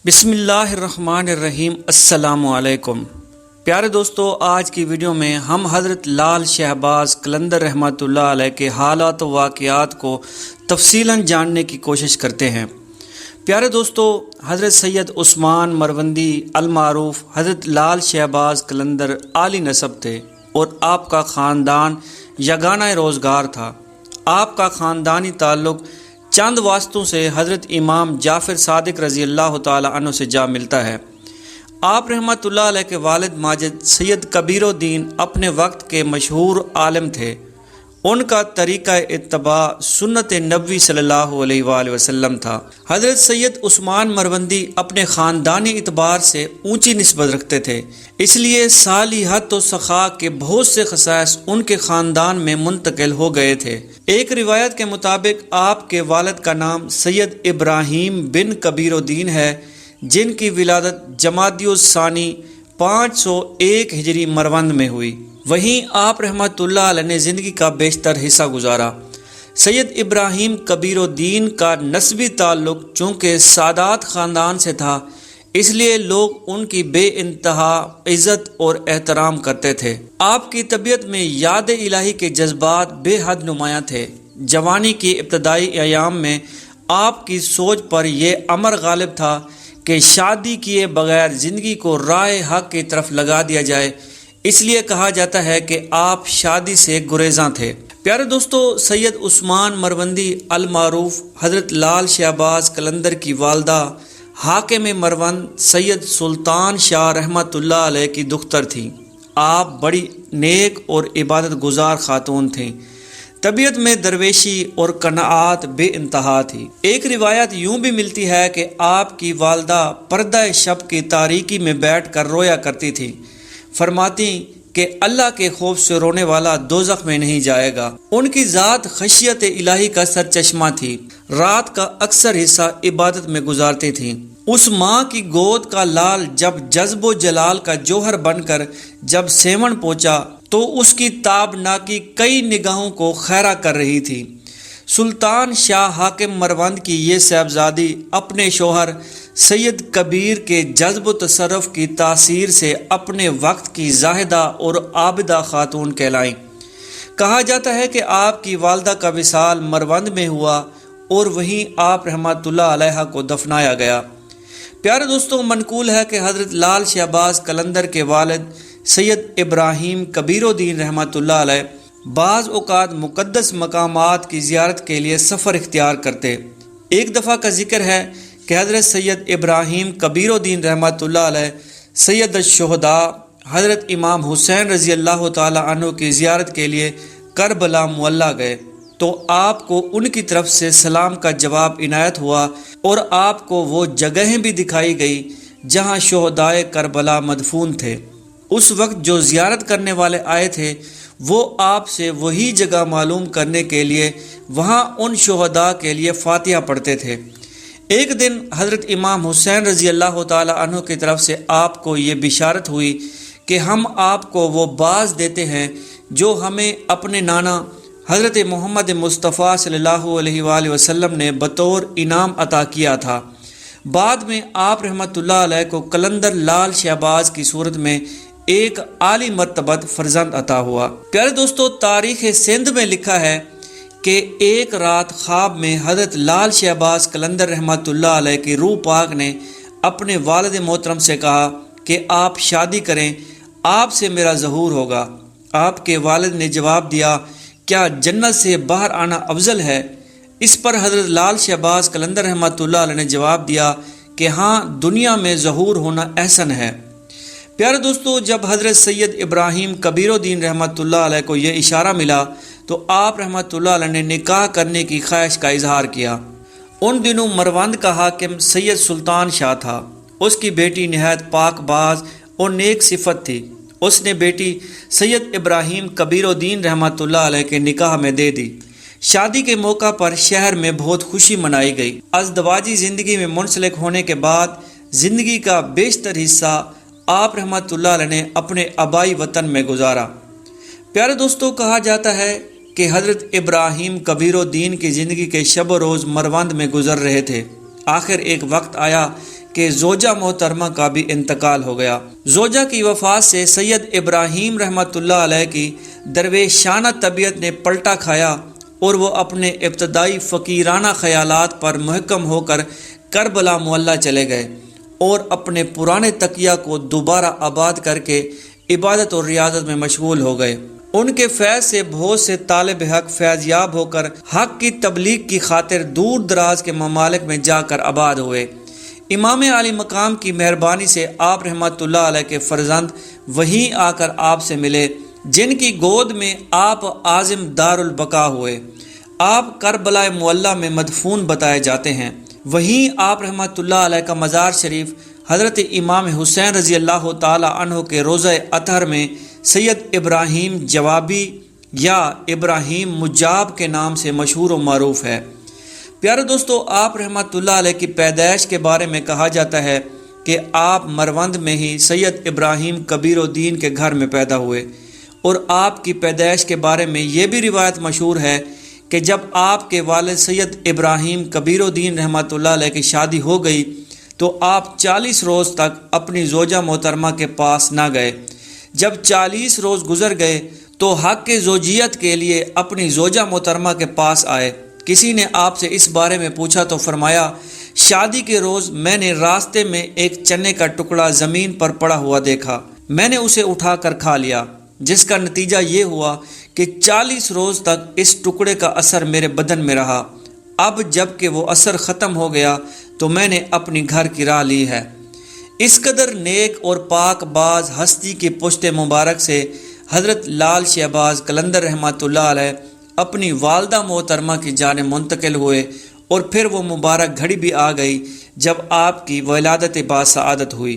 بسم اللہ الرحمن الرحیم۔ السلام علیکم پیارے دوستو، آج کی ویڈیو میں ہم حضرت لال شہباز قلندر رحمۃ اللہ علیہ کے حالات و واقعات کو تفصیلاً جاننے کی کوشش کرتے ہیں۔ پیارے دوستو، حضرت سید عثمان مروندی المعروف حضرت لال شہباز قلندر عالی نسب تھے اور آپ کا خاندان یگانہ روزگار تھا۔ آپ کا خاندانی تعلق چند واسطوں سے حضرت امام جعفر صادق رضی اللہ تعالی عنہ سے جا ملتا ہے۔ آپ رحمۃ اللہ علیہ کے والد ماجد سید کبیر الدین اپنے وقت کے مشہور عالم تھے۔ ان کا طریقہ اتباع سنت نبوی صلی اللہ علیہ وآلہ وسلم تھا۔ حضرت سید عثمان مروندی اپنے خاندانی اعتبار سے اونچی نسبت رکھتے تھے، اس لیے صالحیت و سخا کے بہت سے خصائص ان کے خاندان میں منتقل ہو گئے تھے۔ ایک روایت کے مطابق آپ کے والد کا نام سید ابراہیم بن کبیر الدین ہے، جن کی ولادت جمادی الثانی 501 ہجری مروند میں ہوئی۔ وہیں آپ رحمۃ اللہ علیہ نے زندگی کا بیشتر حصہ گزارا۔ سید ابراہیم کبیر الدین کا نسبی تعلق چونکہ سادات خاندان سے تھا، اس لیے لوگ ان کی بے انتہا عزت اور احترام کرتے تھے۔ آپ کی طبیعت میں یاد الہی کے جذبات بے حد نمایاں تھے۔ جوانی کی ابتدائی ایام میں آپ کی سوچ پر یہ امر غالب تھا کہ شادی کیے بغیر زندگی کو راہ حق کی طرف لگا دیا جائے، اس لیے کہا جاتا ہے کہ آپ شادی سے گریزاں تھے۔ پیارے دوستو، سید عثمان مروندی المعروف حضرت لال شہباز قلندر کی والدہ حاکم مروند سید سلطان شاہ رحمۃ اللہ علیہ کی دختر تھیں۔ آپ بڑی نیک اور عبادت گزار خاتون تھیں۔ طبیعت میں درویشی اور قناعت بے انتہا تھی۔ ایک روایت یوں بھی ملتی ہے کہ آپ کی والدہ پردہ شب کی تاریکی میں بیٹھ کر رویا کرتی تھی، فرماتی کہ اللہ کے خوف سے رونے والا دوزخ میں نہیں جائے گا۔ ان کی ذات خشیت الہی کا سرچشمہ تھی، رات کا اکثر حصہ عبادت میں گزارتی تھیں۔ اس ماں کی گود کا لال جب جذب و جلال کا جوہر بن کر جب سیون پہنچا تو اس کی تابناکی کئی نگاہوں کو خیرہ کر رہی تھی۔ سلطان شاہ حاکم مروند کی یہ صاحبزادی اپنے شوہر سید کبیر کے جذب و تصرف کی تاثیر سے اپنے وقت کی زاہدہ اور عابدہ خاتون کہلائیں۔ کہا جاتا ہے کہ آپ کی والدہ کا وصال مروند میں ہوا اور وہیں آپ رحمۃ اللہ علیہ کو دفنایا گیا۔ پیارے دوستوں، منقول ہے کہ حضرت لال شہباز قلندر کے والد سید ابراہیم کبیر الدین رحمۃ اللہ علیہ بعض اوقات مقدس مقامات کی زیارت کے لیے سفر اختیار کرتے۔ ایک دفعہ کا ذکر ہے کہ حضرت سید ابراہیم کبیر الدین رحمۃ اللہ علیہ سید الشہداء حضرت امام حسین رضی اللہ تعالی عنہ کی زیارت کے لیے کربلا معلیٰ گئے تو آپ کو ان کی طرف سے سلام کا جواب عنایت ہوا اور آپ کو وہ جگہیں بھی دکھائی گئی جہاں شہدائے کربلا مدفون تھے۔ اس وقت جو زیارت کرنے والے آئے تھے وہ آپ سے وہی جگہ معلوم کرنے کے لیے وہاں ان شہداء کے لیے فاتحہ پڑھتے تھے۔ ایک دن حضرت امام حسین رضی اللہ تعالی عنہ کی طرف سے آپ کو یہ بشارت ہوئی کہ ہم آپ کو وہ باز دیتے ہیں جو ہمیں اپنے نانا حضرت محمد مصطفیٰ صلی اللہ علیہ وآلہ وسلم نے بطور انعام عطا کیا تھا۔ بعد میں آپ رحمۃ اللہ علیہ کو قلندر لال شہباز کی صورت میں ایک عالی مرتبت فرزند عطا ہوا۔ پیارے دوستو، تاریخ سندھ میں لکھا ہے کہ ایک رات خواب میں حضرت لال شہباز قلندر رحمۃ اللہ علیہ کی روح پاک نے اپنے والد محترم سے کہا کہ آپ شادی کریں، آپ سے میرا ظہور ہوگا۔ آپ کے والد نے جواب دیا، کیا جنت سے باہر آنا افضل ہے؟ اس پر حضرت لال شہباز قلندر رحمۃ اللہ علیہ نے جواب دیا کہ ہاں، دنیا میں ظہور ہونا احسن ہے۔ پیارے دوستو، جب حضرت سید ابراہیم کبیر الدین رحمۃ اللہ علیہ کو یہ اشارہ ملا تو آپ رحمۃ اللہ علیہ نے نکاح کرنے کی خواہش کا اظہار کیا۔ ان دنوں مروند کا حاکم سید سلطان شاہ تھا۔ اس کی بیٹی نہایت پاک باز اور نیک صفت تھی۔ اس نے بیٹی سید ابراہیم کبیر الدین رحمۃ اللہ علیہ کے نکاح میں دے دی۔ شادی کے موقع پر شہر میں بہت خوشی منائی گئی۔ ازدواجی زندگی میں منسلک ہونے کے بعد زندگی کا بیشتر حصہ آپ رحمۃ اللہ علیہ نے اپنے آبائی وطن میں گزارا۔ پیارے دوستو، کہا جاتا ہے کہ حضرت ابراہیم کبیر الدین کی زندگی کے شب و روز مروند میں گزر رہے تھے۔ آخر ایک وقت آیا کہ زوجہ محترمہ کا بھی انتقال ہو گیا۔ زوجہ کی وفات سے سید ابراہیم رحمۃ اللہ علیہ کی درویشانہ طبیعت نے پلٹا کھایا اور وہ اپنے ابتدائی فقیرانہ خیالات پر محکم ہو کر کربلا معلیٰ چلے گئے اور اپنے پرانے تقیہ کو دوبارہ آباد کر کے عبادت اور ریاضت میں مشغول ہو گئے۔ ان کے فیض سے بہت سے طالب حق فیض یاب ہو کر حق کی تبلیغ کی خاطر دور دراز کے ممالک میں جا کر آباد ہوئے۔ امام عالی مقام کی مہربانی سے آپ رحمۃ اللہ علیہ کے فرزند وہیں آ کر آپ سے ملے، جن کی گود میں آپ عازم دار البقا ہوئے۔ آپ کربلا معلیٰ میں مدفون بتائے جاتے ہیں۔ وہیں آپ رحمۃ اللہ علیہ کا مزار شریف حضرت امام حسین رضی اللہ تعالی عنہ کے روضہ اطہر میں سید ابراہیم جوابی یا ابراہیم مجاب کے نام سے مشہور و معروف ہے۔ پیارے دوستو، آپ رحمۃ اللہ علیہ کی پیدائش کے بارے میں کہا جاتا ہے کہ آپ مروند میں ہی سید ابراہیم کبیر الدین کے گھر میں پیدا ہوئے، اور آپ کی پیدائش کے بارے میں یہ بھی روایت مشہور ہے کہ جب آپ کے والد سید ابراہیم کبیر الدین رحمۃ اللہ علیہ کی شادی ہو گئی تو آپ 40 روز تک اپنی زوجہ محترمہ کے پاس نہ گئے۔ جب 40 روز گزر گئے تو حق زوجیت کے لیے اپنی زوجہ محترمہ کے پاس آئے۔ کسی نے آپ سے اس بارے میں پوچھا تو فرمایا، شادی کے روز میں نے راستے میں ایک چنے کا ٹکڑا زمین پر پڑا ہوا دیکھا، میں نے اسے اٹھا کر کھا لیا، جس کا نتیجہ یہ ہوا کہ 40 روز تک اس ٹکڑے کا اثر میرے بدن میں رہا۔ اب جب کہ وہ اثر ختم ہو گیا تو میں نے اپنی گھر کی راہ لی ہے۔ اس قدر نیک اور پاک باز ہستی کی پشت مبارک سے حضرت لال شہباز قلندر رحمۃ اللہ علیہ اپنی والدہ محترمہ کی جانب منتقل ہوئے، اور پھر وہ مبارک گھڑی بھی آ گئی جب آپ کی ولادت باسعادت ہوئی۔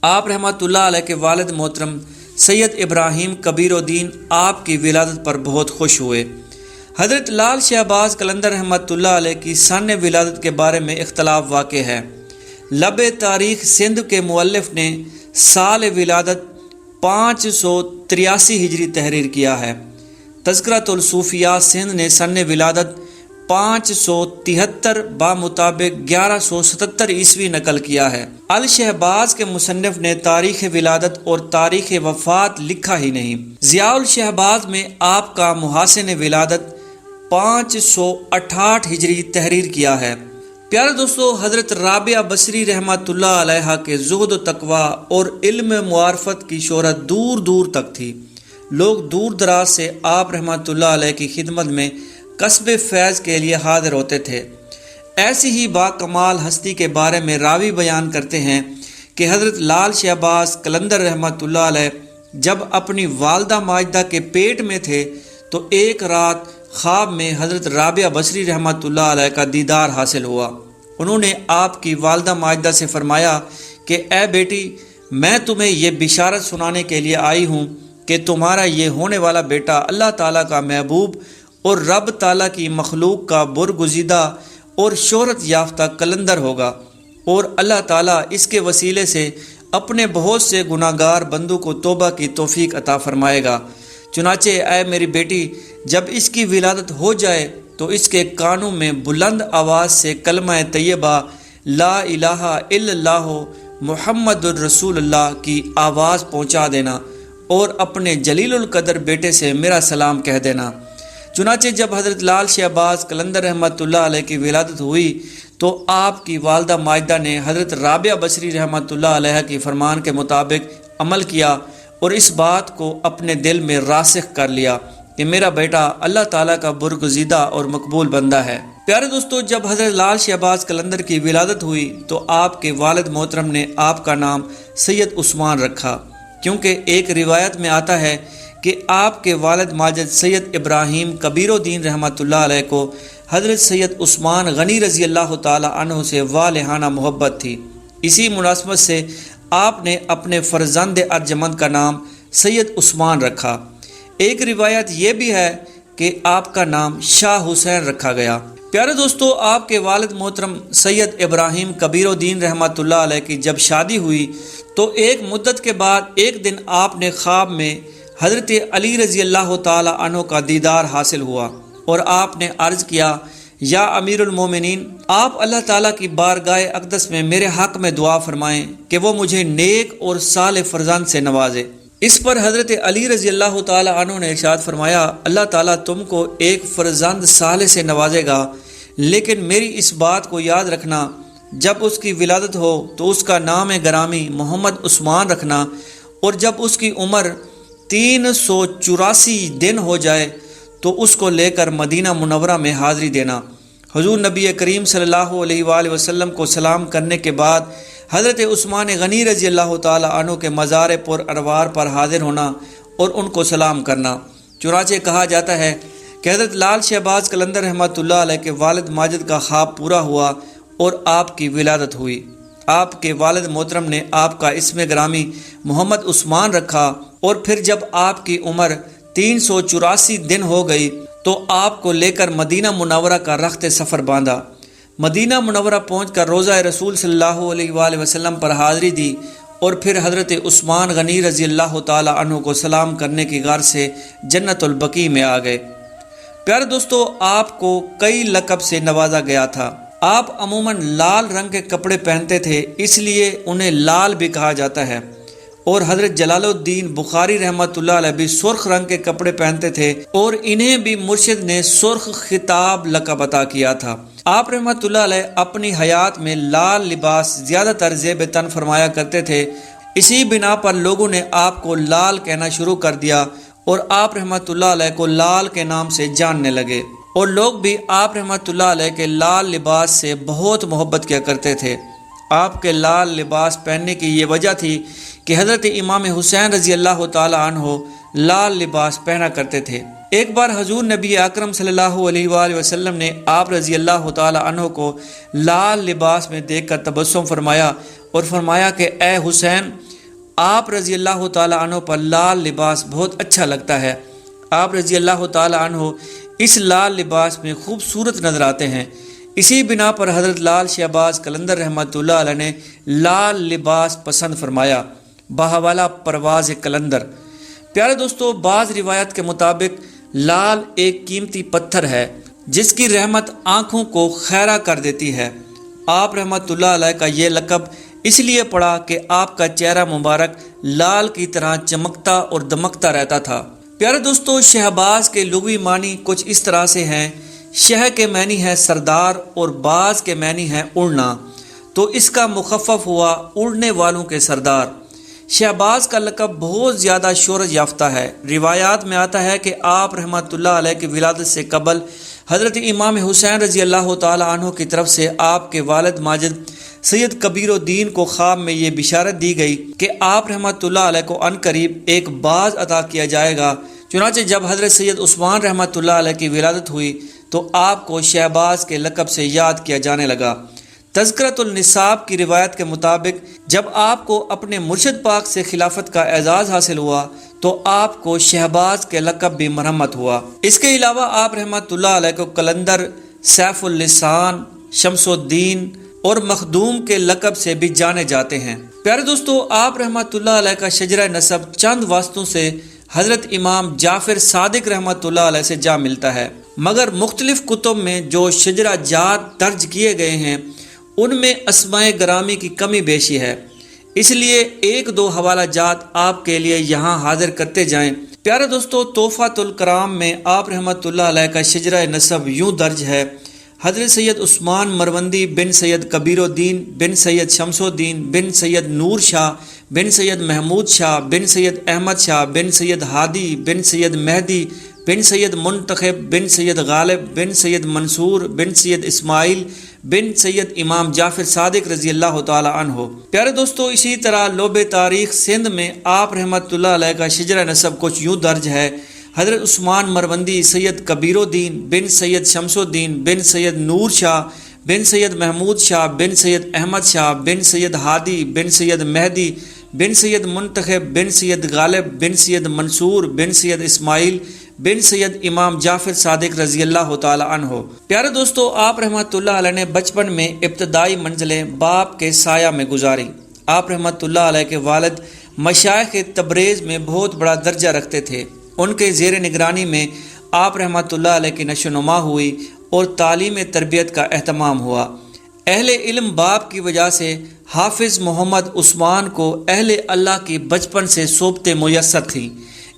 آپ رحمۃ اللہ علیہ کے والد محترم سید ابراہیم کبیر الدین آپ کی ولادت پر بہت خوش ہوئے۔ حضرت لال شہباز قلندر رحمۃ اللہ علیہ کی سن ولادت کے بارے میں اختلاف واقع ہے۔ لب تاریخ سندھ کے مؤلف نے سال ولادت 583 ہجری تحریر کیا ہے۔ تذکرۃ الصوفیاء سندھ نے سن ولادت 573 بمطابق 1177 عیسوی نقل کیا ہے۔ الشہباز کے مصنف نے تاریخ ولادت اور تاریخ وفات لکھا ہی نہیں۔ ضیاء الشہباز میں آپ کا محاسن ولادت 568 ہجری تحریر کیا ہے۔ پیارے دوستو، حضرت رابعہ بصری رحمۃ اللہ علیہ کے زہد و تقوی اور علم معرفت کی شہرت دور دور تک تھی۔ لوگ دور دراز سے آپ رحمۃ اللہ علیہ کی خدمت میں کسب فیض کے لیے حاضر ہوتے تھے۔ ایسی ہی با کمال ہستی کے بارے میں راوی بیان کرتے ہیں کہ حضرت لال شہباز قلندر رحمۃ اللہ علیہ جب اپنی والدہ ماجدہ کے پیٹ میں تھے تو ایک رات خواب میں حضرت رابعہ بصری رحمۃ اللہ علیہ کا دیدار حاصل ہوا۔ انہوں نے آپ کی والدہ ماجدہ سے فرمایا کہ اے بیٹی، میں تمہیں یہ بشارت سنانے کے لیے آئی ہوں کہ تمہارا یہ ہونے والا بیٹا اللہ تعالیٰ کا محبوب اور رب تعالیٰ کی مخلوق کا برگزیدہ اور شہرت یافتہ قلندر ہوگا، اور اللہ تعالیٰ اس کے وسیلے سے اپنے بہت سے گناہ گار بندوں کو توبہ کی توفیق عطا فرمائے گا۔ چنانچہ اے میری بیٹی، جب اس کی ولادت ہو جائے تو اس کے کانوں میں بلند آواز سے کلمہ طیبہ لا الہ الا اللہ محمد الرسول اللہ کی آواز پہنچا دینا، اور اپنے جلیل القدر بیٹے سے میرا سلام کہہ دینا۔ چنانچہ جب حضرت لال شہباز قلندر رحمۃ اللہ علیہ کی ولادت ہوئی تو آپ کی والدہ ماجدہ نے حضرت رابعہ بصری رحمۃ اللہ علیہ کی فرمان کے مطابق عمل کیا اور اس بات کو اپنے دل میں راسخ کر لیا کہ میرا بیٹا اللہ تعالیٰ کا برگزیدہ اور مقبول بندہ ہے۔ پیارے دوستو، جب حضرت لال شہباز قلندر کی ولادت ہوئی تو آپ کے والد محترم نے آپ کا نام سید عثمان رکھا، کیونکہ ایک روایت میں آتا ہے کہ آپ کے والد ماجد سید ابراہیم کبیر الدین رحمۃ اللہ علیہ کو حضرت سید عثمان غنی رضی اللہ تعالی عنہ سے والہانہ محبت تھی۔ اسی مناسبت سے آپ نے اپنے فرزند ارجمند کا نام سید عثمان رکھا۔ ایک روایت یہ بھی ہے کہ آپ کا نام شاہ حسین رکھا گیا۔ پیارے دوستو، آپ کے والد محترم سید ابراہیم کبیر الدین رحمۃ اللہ علیہ کی جب شادی ہوئی تو ایک مدت کے بعد ایک دن آپ نے خواب میں حضرت علی رضی اللہ تعالی عنہ کا دیدار حاصل ہوا، اور آپ نے عرض کیا، یا امیر المومنین، آپ اللہ تعالیٰ کی بارگاہ اقدس میں میرے حق میں دعا فرمائیں کہ وہ مجھے نیک اور صالح فرزند سے نوازے۔ اس پر حضرت علی رضی اللہ تعالیٰ عنہ نے ارشاد فرمایا، اللہ تعالیٰ تم کو ایک فرزند صالح سے نوازے گا، لیکن میری اس بات کو یاد رکھنا، جب اس کی ولادت ہو تو اس کا نام گرامی محمد عثمان رکھنا، اور جب اس کی عمر 384 دن ہو جائے تو اس کو لے کر مدینہ منورہ میں حاضری دینا۔ حضور نبی کریم صلی اللہ علیہ وآلہ وسلم کو سلام کرنے کے بعد حضرت عثمان غنی رضی اللہ تعالیٰ عنہ کے مزار پر انوار پر حاضر ہونا اور ان کو سلام کرنا۔ چنانچہ کہا جاتا ہے کہ حضرت لال شہباز قلندر رحمۃ اللہ علیہ کے والد ماجد کا خواب پورا ہوا اور آپ کی ولادت ہوئی۔ آپ کے والد محترم نے آپ کا اسم گرامی محمد عثمان رکھا، اور پھر جب آپ کی عمر 384 دن ہو گئی تو آپ کو لے کر مدینہ منورہ کا رخت سفر باندھا۔ مدینہ منورہ پہنچ کر روضہ رسول صلی اللہ علیہ وآلہ وسلم پر حاضری دی، اور پھر حضرت عثمان غنی رضی اللہ تعالیٰ عنہ کو سلام کرنے کی غرض سے جنت البقیع میں آ گئے۔ پیارے دوستو، آپ کو کئی لقب سے نوازا گیا تھا۔ آپ عموماً لال رنگ کے کپڑے پہنتے تھے، اس لیے انہیں لال بھی کہا جاتا ہے، اور حضرت جلال الدین بخاری رحمۃ اللہ علیہ بھی سرخ رنگ کے کپڑے پہنتے تھے، اور انہیں بھی مرشد نے سرخ خطاب لقب عطا کیا تھا۔ آپ رحمۃ اللہ علیہ اپنی حیات میں لال لباس زیادہ تر زیب تن فرمایا کرتے تھے، اسی بنا پر لوگوں نے آپ کو لال کہنا شروع کر دیا، اور آپ رحمۃ اللہ علیہ کو لال کے نام سے جاننے لگے، اور لوگ بھی آپ رحمۃ اللہ علیہ کے لال لباس سے بہت محبت کیا کرتے تھے۔ آپ کے لال لباس پہننے کی یہ وجہ تھی کہ حضرت امام حسین رضی اللہ تعالی عنہ لال لباس پہنا کرتے تھے۔ ایک بار حضور نبی اکرم صلی اللہ علیہ وآلہ وسلم نے آپ رضی اللہ تعالی عنہ کو لال لباس میں دیکھ کر تبسم فرمایا اور فرمایا کہ اے حسین، آپ رضی اللہ تعالی عنہ پر لال لباس بہت اچھا لگتا ہے۔ آپ رضی اللہ تعالی عنہ اس لال لباس میں خوبصورت نظر آتے ہیں۔ اسی بنا پر حضرت لال شہباز قلندر رحمۃ اللہ علیہ نے لال لباس پسند فرمایا۔ بہوالا پرواز قلندر۔ پیارے دوستو، بعض روایت کے مطابق لال ایک قیمتی پتھر ہے جس کی رحمت آنکھوں کو خیرہ کر دیتی ہے۔ آپ رحمۃ اللہ علیہ کا یہ لقب اس لیے پڑا کہ آپ کا چہرہ مبارک لال کی طرح چمکتا اور دمکتا رہتا تھا۔ پیارے دوستو، شہباز کے لغوی معنی کچھ اس طرح سے ہیں۔ شہ کے معنی ہے سردار، اور باز کے معنی ہے اڑنا، تو اس کا مخفف ہوا اڑنے والوں کے سردار۔ شہباز کا لقب بہت زیادہ شہرت یافتہ ہے۔ روایات میں آتا ہے کہ آپ رحمۃ اللہ علیہ کی ولادت سے قبل حضرت امام حسین رضی اللہ تعالی عنہ کی طرف سے آپ کے والد ماجد سید کبیر الدین کو خواب میں یہ بشارت دی گئی کہ آپ رحمۃ اللہ علیہ کو عن قریب ایک باز عطا کیا جائے گا۔ چنانچہ جب حضرت سید عثمان رحمۃ اللہ علیہ کی ولادت ہوئی تو آپ کو شہباز کے لقب سے یاد کیا جانے لگا۔ تذکرۃ النصاب کی روایت کے مطابق جب آپ کو اپنے مرشد پاک سے خلافت کا اعزاز حاصل ہوا تو آپ کو شہباز کے لقب بھی مرحمت ہوا۔ اس کے علاوہ آپ رحمۃ اللہ علیہ کو قلندر، سیف اللسان، شمس الدین اور مخدوم کے لقب سے بھی جانے جاتے ہیں۔ پیارے دوستو، آپ رحمۃ اللہ علیہ کا شجرہ نسب چند واسطوں سے حضرت امام جعفر صادق رحمۃ اللہ علیہ سے جا ملتا ہے، مگر مختلف کتب میں جو شجرہ جات درج کیے گئے ہیں ان میں اسماء گرامی کی کمی بیشی ہے، اس لیے ایک دو حوالہ جات آپ کے لیے یہاں حاضر کرتے جائیں۔ پیارے دوستو، تحفۃ الکرام میں آپ رحمۃ اللہ علیہ کا شجرہ نسب یوں درج ہے: حضرت سید عثمان مروندی بن سید کبیر الدین بن سید شمس الدین بن سید نور شاہ بن سید محمود شاہ بن سید احمد شاہ بن سید ہادی بن سید مہدی بن سید منتخب بن سید غالب بن سید منصور بن سید اسماعیل بن سید امام جعفر صادق رضی اللہ تعالی عنہ۔ پیارے دوستو، اسی طرح لوب تاریخ سندھ میں آپ رحمۃ اللہ علیہ کا شجرہ نسب کچھ یوں درج ہے: حضرت عثمان مروندی سید کبیر الدین بن سید شمس الدین بن سید نور شاہ بن سید محمود شاہ بن سید احمد شاہ بن سید ہادی بن سید مہدی بن سید منتخب بن سید غالب بن سید منصور بن سید اسماعیل بن سید امام جعفر صادق رضی اللہ تعالی عنہ۔ پیارے دوستو، آپ رحمۃ اللہ علیہ نے بچپن میں ابتدائی منزلیں باپ کے سایہ میں گزاری۔ آپ رحمۃ اللہ علیہ کے والد مشائخ تبریز میں بہت بڑا درجہ رکھتے تھے۔ ان کے زیر نگرانی میں آپ رحمۃ اللہ علیہ کی نشو و نما ہوئی اور تعلیم تربیت کا اہتمام ہوا۔ اہل علم باپ کی وجہ سے حافظ محمد عثمان کو اہل اللہ کی بچپن سے صحبتیں میسر تھیں،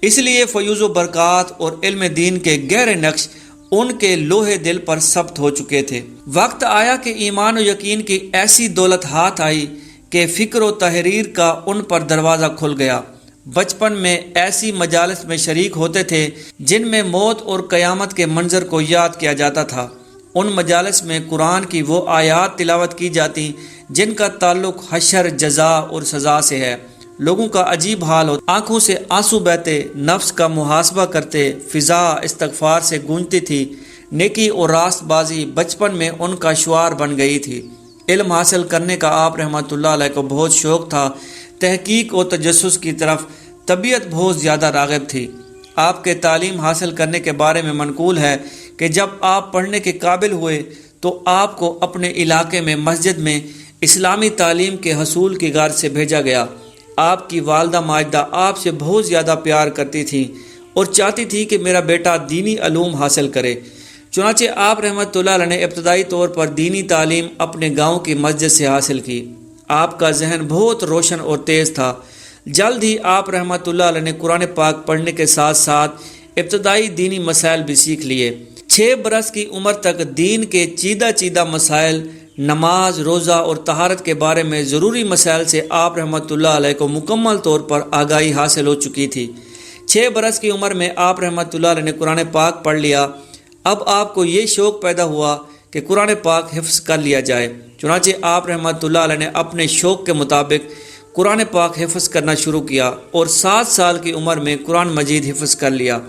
اس لیے فیوز و برکات اور علم دین کے گہرے نقش ان کے لوہے دل پر ثبت ہو چکے تھے۔ وقت آیا کہ ایمان و یقین کی ایسی دولت ہاتھ آئی کہ فکر و تحریر کا ان پر دروازہ کھل گیا۔ بچپن میں ایسی مجالس میں شریک ہوتے تھے جن میں موت اور قیامت کے منظر کو یاد کیا جاتا تھا۔ ان مجالس میں قرآن کی وہ آیات تلاوت کی جاتی جن کا تعلق حشر، جزا اور سزا سے ہے۔ لوگوں کا عجیب حال ہوتا، آنکھوں سے آنسو بہتے، نفس کا محاسبہ کرتے، فضا استغفار سے گونجتی تھی۔ نیکی اور راست بازی بچپن میں ان کا شعار بن گئی تھی۔ علم حاصل کرنے کا آپ رحمۃ اللہ علیہ کو بہت شوق تھا۔ تحقیق و تجسس کی طرف طبیعت بہت زیادہ راغب تھی۔ آپ کے تعلیم حاصل کرنے کے بارے میں منقول ہے کہ جب آپ پڑھنے کے قابل ہوئے تو آپ کو اپنے علاقے میں مسجد میں اسلامی تعلیم کے حصول کی غرض سے بھیجا گیا۔ آپ کی والدہ ماجدہ آپ سے بہت زیادہ پیار کرتی تھیں اور چاہتی تھی کہ میرا بیٹا دینی علوم حاصل کرے۔ چنانچہ آپ رحمۃ اللہ علیہ نے ابتدائی طور پر دینی تعلیم اپنے گاؤں کی مسجد سے حاصل کی۔ آپ کا ذہن بہت روشن اور تیز تھا۔ جلد ہی آپ رحمۃ اللہ علیہ نے قرآن پاک پڑھنے کے ساتھ ساتھ ابتدائی دینی مسائل بھی سیکھ لیے۔ 6 برس کی عمر تک دین کے چیدہ مسائل، نماز، روزہ اور طہارت کے بارے میں ضروری مسائل سے آپ رحمۃ اللہ علیہ کو مکمل طور پر آگاہی حاصل ہو چکی تھی۔ 6 برس کی عمر میں آپ رحمۃ اللہ علیہ نے قرآن پاک پڑھ لیا۔ اب آپ کو یہ شوق پیدا ہوا کہ قرآن پاک حفظ کر لیا جائے۔ چنانچہ آپ رحمۃ اللہ علیہ نے اپنے شوق کے مطابق قرآن پاک حفظ کرنا شروع کیا اور 7 سال کی عمر میں قرآن مجید حفظ کر لیا۔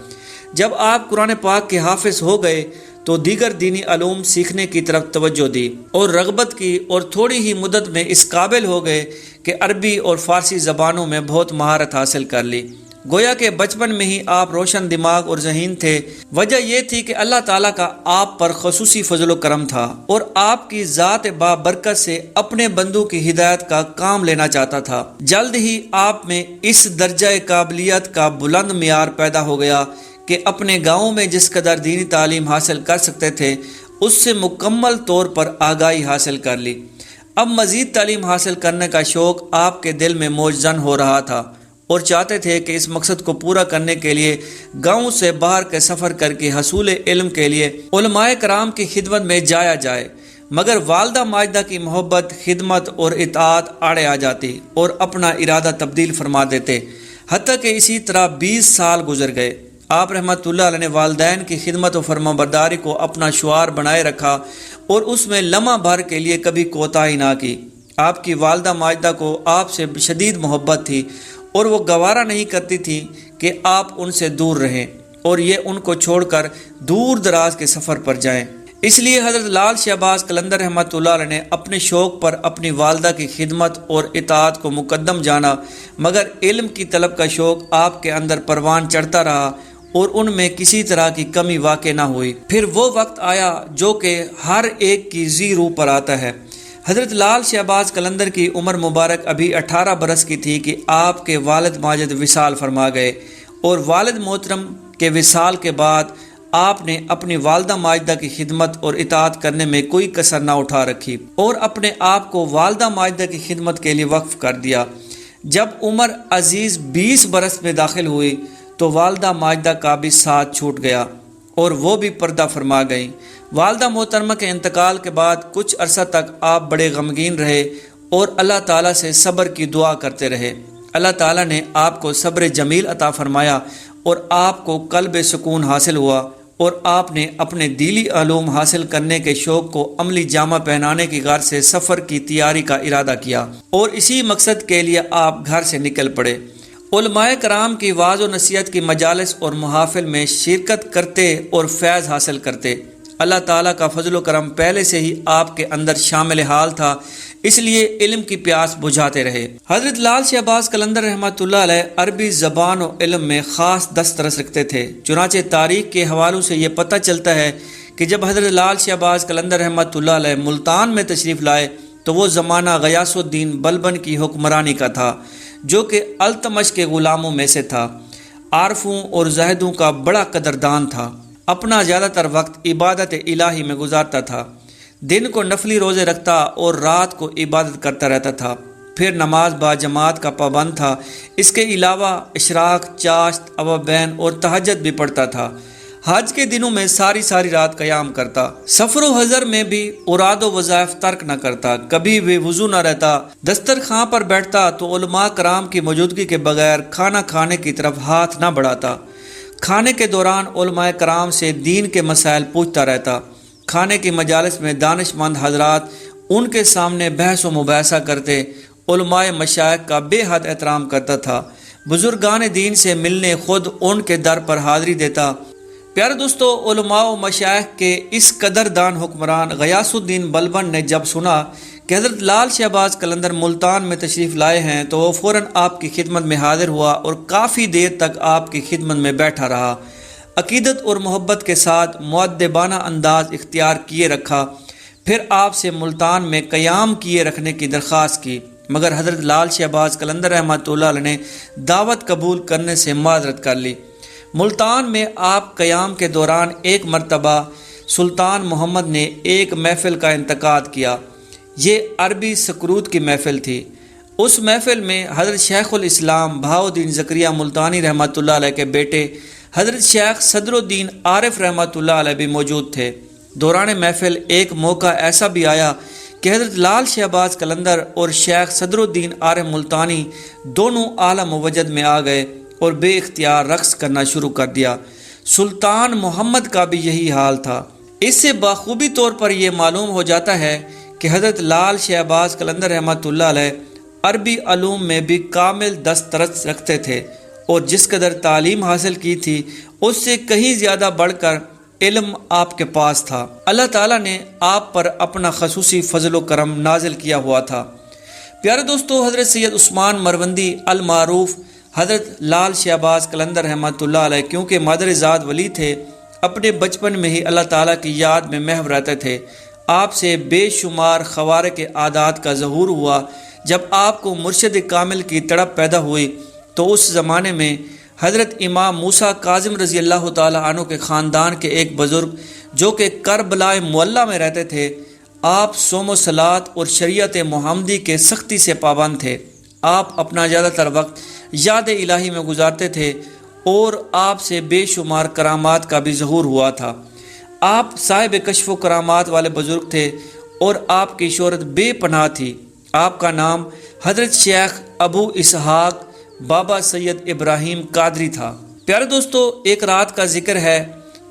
جب آپ قرآن پاک کے حافظ ہو گئے تو دیگر دینی علوم سیکھنے کی طرف توجہ دی اور رغبت کی، اور تھوڑی ہی مدت میں اس قابل ہو گئے کہ عربی اور فارسی زبانوں میں بہت مہارت حاصل کر لی۔ گویا کہ بچپن میں ہی آپ روشن دماغ اور ذہین تھے۔ وجہ یہ تھی کہ اللہ تعالیٰ کا آپ پر خصوصی فضل و کرم تھا اور آپ کی ذات بابرکت سے اپنے بندوں کی ہدایت کا کام لینا چاہتا تھا۔ جلد ہی آپ میں اس درجہ قابلیت کا بلند معیار پیدا ہو گیا کہ اپنے گاؤں میں جس قدر دینی تعلیم حاصل کر سکتے تھے اس سے مکمل طور پر آگاہی حاصل کر لی۔ اب مزید تعلیم حاصل کرنے کا شوق آپ کے دل میں موجزن ہو رہا تھا اور چاہتے تھے کہ اس مقصد کو پورا کرنے کے لیے گاؤں سے باہر کے سفر کر کے حصول علم کے لیے علماء کرام کی خدمت میں جایا جائے، مگر والدہ ماجدہ کی محبت، خدمت اور اطاعت آڑے آ جاتی اور اپنا ارادہ تبدیل فرما دیتے۔ حتیٰ کہ اسی طرح 20 سال گزر گئے۔ آپ رحمۃ اللہ علیہ نے والدین کی خدمت و فرمانبرداری کو اپنا شعار بنائے رکھا اور اس میں لمحہ بھر کے لیے کبھی کوتاہی نہ کی۔ آپ کی والدہ ماجدہ کو آپ سے شدید محبت تھی اور وہ گوارا نہیں کرتی تھی کہ آپ ان سے دور رہیں اور یہ ان کو چھوڑ کر دور دراز کے سفر پر جائیں۔ اس لیے حضرت لال شہباز قلندر رحمۃ اللہ علیہ نے اپنے شوق پر اپنی والدہ کی خدمت اور اطاعت کو مقدم جانا، مگر علم کی طلب کا شوق آپ کے اندر پروان چڑھتا رہا اور ان میں کسی طرح کی کمی واقع نہ ہوئی۔ پھر وہ وقت آیا جو کہ ہر ایک کی ذی روح پر آتا ہے۔ حضرت لال شہباز قلندر کی عمر مبارک ابھی 18 برس کی تھی کہ آپ کے والد ماجد وصال فرما گئے، اور والد محترم کے وصال کے بعد آپ نے اپنی والدہ ماجدہ کی خدمت اور اطاعت کرنے میں کوئی کسر نہ اٹھا رکھی اور اپنے آپ کو والدہ ماجدہ کی خدمت کے لیے وقف کر دیا۔ جب عمر عزیز 20 برس میں داخل ہوئی تو والدہ ماجدہ کا بھی ساتھ چھوٹ گیا اور وہ بھی پردہ فرما گئیں۔ والدہ محترمہ کے انتقال کے بعد کچھ عرصہ تک آپ بڑے غمگین رہے اور اللہ تعالیٰ سے صبر کی دعا کرتے رہے۔ اللہ تعالیٰ نے آپ کو صبر جمیل عطا فرمایا اور آپ کو قلب سکون حاصل ہوا، اور آپ نے اپنے دینی علوم حاصل کرنے کے شوق کو عملی جامہ پہنانے کی غرض سے سفر کی تیاری کا ارادہ کیا، اور اسی مقصد کے لیے آپ گھر سے نکل پڑے۔ علماء کرام کی واعظ و نصیحت کی مجالس اور محافل میں شرکت کرتے اور فیض حاصل کرتے۔ اللہ تعالیٰ کا فضل و کرم پہلے سے ہی آپ کے اندر شامل حال تھا، اس لیے علم کی پیاس بجھاتے رہے۔ حضرت لال شہباز قلندر رحمۃ اللہ علیہ عربی زبان و علم میں خاص دسترس رکھتے تھے۔ چنانچہ تاریخ کے حوالوں سے یہ پتہ چلتا ہے کہ جب حضرت لال شہباز قلندر رحمۃ اللہ علیہ ملتان میں تشریف لائے تو وہ زمانہ غیاث الدین بلبن کی حکمرانی کا تھا، جو کہ التمش کے غلاموں میں سے تھا۔ عارفوں اور زاہدوں کا بڑا قدردان تھا۔ اپنا زیادہ تر وقت عبادت الہی میں گزارتا تھا۔ دن کو نفلی روزے رکھتا اور رات کو عبادت کرتا رہتا تھا، پھر نماز با جماعت کا پابند تھا۔ اس کے علاوہ اشراق، چاشت، اوابین اور تہجد بھی پڑھتا تھا۔ حج کے دنوں میں ساری رات قیام کرتا۔ سفر و حضر میں بھی اوراد و وظائف ترک نہ کرتا، کبھی بے وضو نہ رہتا۔ دسترخوان پر بیٹھتا تو علماء کرام کی موجودگی کے بغیر کھانا کھانے کی طرف ہاتھ نہ بڑھاتا۔ کھانے کے دوران علماء کرام سے دین کے مسائل پوچھتا رہتا۔ کھانے کی مجالس میں دانش مند حضرات ان کے سامنے بحث و مباحثہ کرتے۔ علماء مشائخ کا بے حد احترام کرتا تھا۔ بزرگان دین سے ملنے خود ان کے در پر حاضری دیتا۔ پیارے دوستو، علماء و مشائخ کے اس قدردان حکمران غیاث الدین بلبن نے جب سنا کہ حضرت لال شہباز قلندر ملتان میں تشریف لائے ہیں تو وہ فوراً آپ کی خدمت میں حاضر ہوا اور کافی دیر تک آپ کی خدمت میں بیٹھا رہا۔ عقیدت اور محبت کے ساتھ مؤدبانہ انداز اختیار کیے رکھا، پھر آپ سے ملتان میں قیام کیے رکھنے کی درخواست کی، مگر حضرت لال شہباز قلندر رحمۃ اللہ علیہ نے دعوت قبول کرنے سے معذرت کر لی۔ ملتان میں آپ قیام کے دوران ایک مرتبہ سلطان محمد نے ایک محفل کا انعقاد کیا۔ یہ عربی سکروت کی محفل تھی۔ اس محفل میں حضرت شیخ الاسلام بہاؤالدین زکریا ملتانی رحمۃ اللہ علیہ کے بیٹے حضرت شیخ صدر الدین عارف رحمۃ اللہ علیہ بھی موجود تھے۔ دوران محفل ایک موقع ایسا بھی آیا کہ حضرت لال شہباز قلندر اور شیخ صدر الدین عارف ملتانی دونوں اعلیٰ موجد میں آ گئے اور بے اختیار رقص کرنا شروع کر دیا۔ سلطان محمد کا بھی یہی حال تھا۔ اس سے بخوبی طور پر یہ معلوم ہو جاتا ہے کہ حضرت لال شہباز قلندر رحمۃ اللہ علیہ عربی علوم میں بھی کامل دسترس رکھتے تھے اور جس قدر تعلیم حاصل کی تھی اس سے کہیں زیادہ بڑھ کر علم آپ کے پاس تھا۔ اللہ تعالیٰ نے آپ پر اپنا خصوصی فضل و کرم نازل کیا ہوا تھا۔ پیارے دوستو، حضرت سید عثمان مروندی المعروف حضرت لال شہباز قلندر رحمۃ اللہ علیہ کیونکہ مادر ذات ولی تھے، اپنے بچپن میں ہی اللہ تعالیٰ کی یاد میں محو رہتے تھے۔ آپ سے بے شمار خوارق عادات کا ظہور ہوا۔ جب آپ کو مرشد کامل کی تڑپ پیدا ہوئی تو اس زمانے میں حضرت امام موسیٰ کاظم رضی اللہ تعالیٰ عنہ کے خاندان کے ایک بزرگ جو کہ کربلا معلیٰ میں رہتے تھے، آپ صوم و صلات اور شریعت محمدی کے سختی سے پابند تھے۔ آپ اپنا زیادہ تر وقت یاد الہی میں گزارتے تھے اور آپ سے بے شمار کرامات کا بھی ظہور ہوا تھا۔ آپ صاحب کشف و کرامات والے بزرگ تھے اور آپ کی شہرت بے پناہ تھی۔ آپ کا نام حضرت شیخ ابو اسحاق بابا سید ابراہیم قادری تھا۔ پیارے دوستو، ایک رات کا ذکر ہے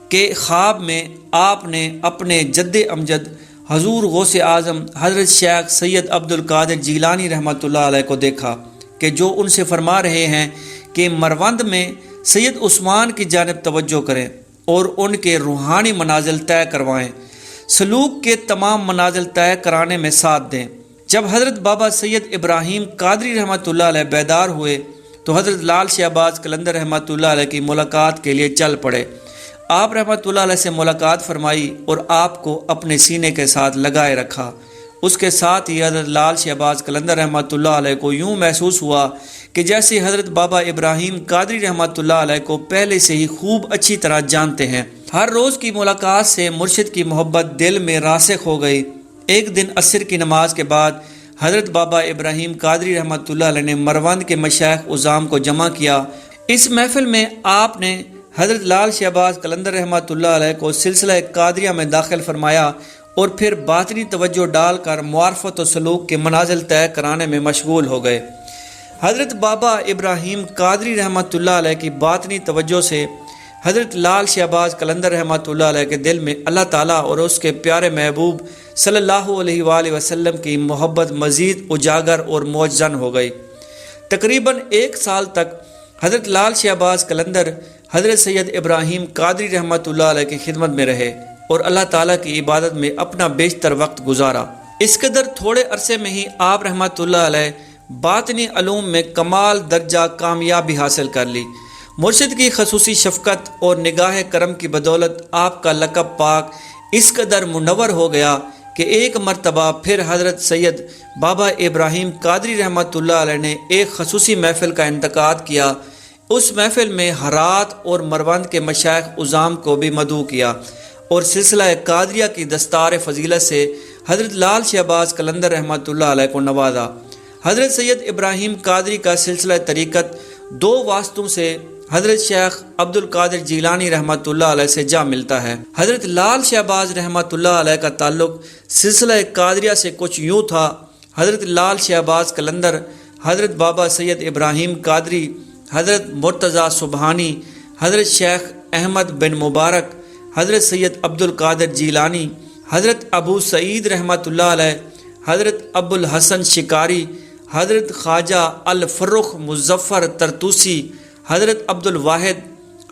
کہ خواب میں آپ نے اپنے جد امجد حضور غوث اعظم حضرت شیخ سید عبد القادر جیلانی رحمۃ اللہ علیہ کو دیکھا کہ جو ان سے فرما رہے ہیں کہ مروند میں سید عثمان کی جانب توجہ کریں اور ان کے روحانی منازل طے کروائیں، سلوک کے تمام منازل طے کرانے میں ساتھ دیں۔ جب حضرت بابا سید ابراہیم قادری رحمۃ اللہ علیہ بیدار ہوئے تو حضرت لال شہباز قلندر رحمۃ اللہ علیہ کی ملاقات کے لیے چل پڑے۔ آپ رحمۃ اللہ علیہ سے ملاقات فرمائی اور آپ کو اپنے سینے کے ساتھ لگائے رکھا۔ اس کے ساتھ ہی حضرت لال شہباز قلندر رحمۃ اللہ علیہ کو یوں محسوس ہوا کہ جیسے حضرت بابا ابراہیم قادری رحمۃ اللہ علیہ کو پہلے سے ہی خوب اچھی طرح جانتے ہیں۔ ہر روز کی ملاقات سے مرشد کی محبت دل میں راسخ ہو گئی۔ ایک دن عصر کی نماز کے بعد حضرت بابا ابراہیم قادری رحمۃ اللہ علیہ نے مروند کے مشائخ عظام کو جمع کیا۔ اس محفل میں آپ نے حضرت لال شہباز قلندر رحمۃ اللہ علیہ کو سلسلہ قادریہ میں داخل فرمایا اور پھر باطنی توجہ ڈال کر معرفت و سلوک کے منازل طے کرانے میں مشغول ہو گئے۔ حضرت بابا ابراہیم قادری رحمۃ اللہ علیہ کی باطنی توجہ سے حضرت لال شہباز قلندر رحمۃ اللہ علیہ کے دل میں اللہ تعالیٰ اور اس کے پیارے محبوب صلی اللہ علیہ وآلہ وسلم کی محبت مزید اجاگر اور موجزن ہو گئی۔ تقریباً 1 سال تک حضرت لال شہباز قلندر حضرت سید ابراہیم قادری رحمۃ اللہ علیہ کی خدمت میں رہے اور اللہ تعالیٰ کی عبادت میں اپنا بیشتر وقت گزارا۔ اس قدر تھوڑے عرصے میں ہی آپ رحمۃ اللہ علیہ باطنی علوم میں کمال درجہ کامیابی حاصل کر لی۔ مرشد کی خصوصی شفقت اور نگاہ کرم کی بدولت آپ کا لقب پاک اس قدر منور ہو گیا کہ ایک مرتبہ پھر حضرت سید بابا ابراہیم قادری رحمۃ اللہ علیہ نے ایک خصوصی محفل کا انعقاد کیا۔ اس محفل میں ہرات اور مروند کے مشائخ عظام کو بھی مدعو کیا اور سلسلہ قادریہ کی دستار فضیلت سے حضرت لال شہباز قلندر رحمۃ اللہ علیہ کو نوازا۔ حضرت سید ابراہیم قادری کا سلسلہ طریقت دو واسطوں سے حضرت شیخ عبد القادر جیلانی رحمۃ اللہ علیہ سے جا ملتا ہے۔ حضرت لال شہباز رحمۃ اللہ علیہ کا تعلق سلسلہ قادریہ سے کچھ یوں تھا۔ حضرت لال شہباز قلندر، حضرت بابا سید ابراہیم قادری، حضرت مرتضیٰ سبحانی، حضرت شیخ احمد بن مبارک، حضرت سید عبد القادر جیلانی، حضرت ابو سعید رحمۃ اللہ علیہ، حضرت ابو الحسن شکاری، حضرت خواجہ الفرخ مظفر ترتوسی، حضرت عبد الواحد،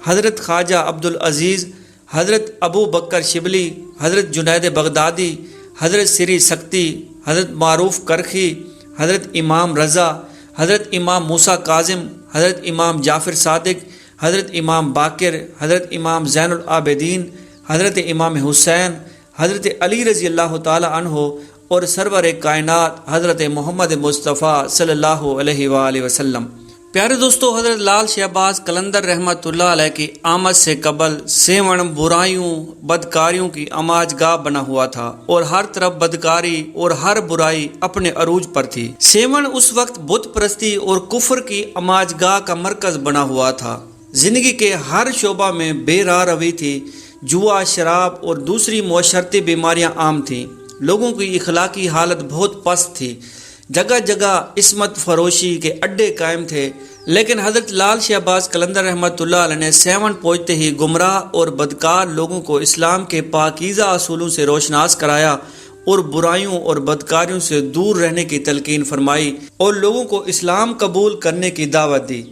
حضرت خواجہ عبد العزیز، حضرت ابو بکر شبلی، حضرت جنید بغدادی، حضرت سری سکتی، حضرت معروف کرخی، حضرت امام رضا، حضرت امام موسیٰ کاظم، حضرت امام جعفر صادق، حضرت امام باقر، حضرت امام زین العابدین، حضرت امام حسین، حضرت علی رضی اللہ تعالی عنہ اور سرور کائنات حضرت محمد مصطفیٰ صلی اللہ علیہ وآلہ وسلم۔ پیارے دوستو، حضرت لال شہباز قلندر رحمۃ اللہ علیہ کی آمد سے قبل سیون برائیوں بدکاریوں کی آماج گاہ بنا ہوا تھا اور ہر طرف بدکاری اور ہر برائی اپنے عروج پر تھی۔ سیون اس وقت بت پرستی اور کفر کی آماج گاہ کا مرکز بنا ہوا تھا۔ زندگی کے ہر شعبہ میں بے راہ روی تھی، جوا، شراب اور دوسری معاشرتی بیماریاں عام تھیں۔ لوگوں کی اخلاقی حالت بہت پست تھی، جگہ جگہ عصمت فروشی کے اڈے قائم تھے، لیکن حضرت لال شہباز قلندر رحمۃ اللہ علیہ نے سیون پہنچتے ہی گمراہ اور بدکار لوگوں کو اسلام کے پاکیزہ اصولوں سے روشناس کرایا اور برائیوں اور بدکاریوں سے دور رہنے کی تلقین فرمائی اور لوگوں کو اسلام قبول کرنے کی دعوت دی۔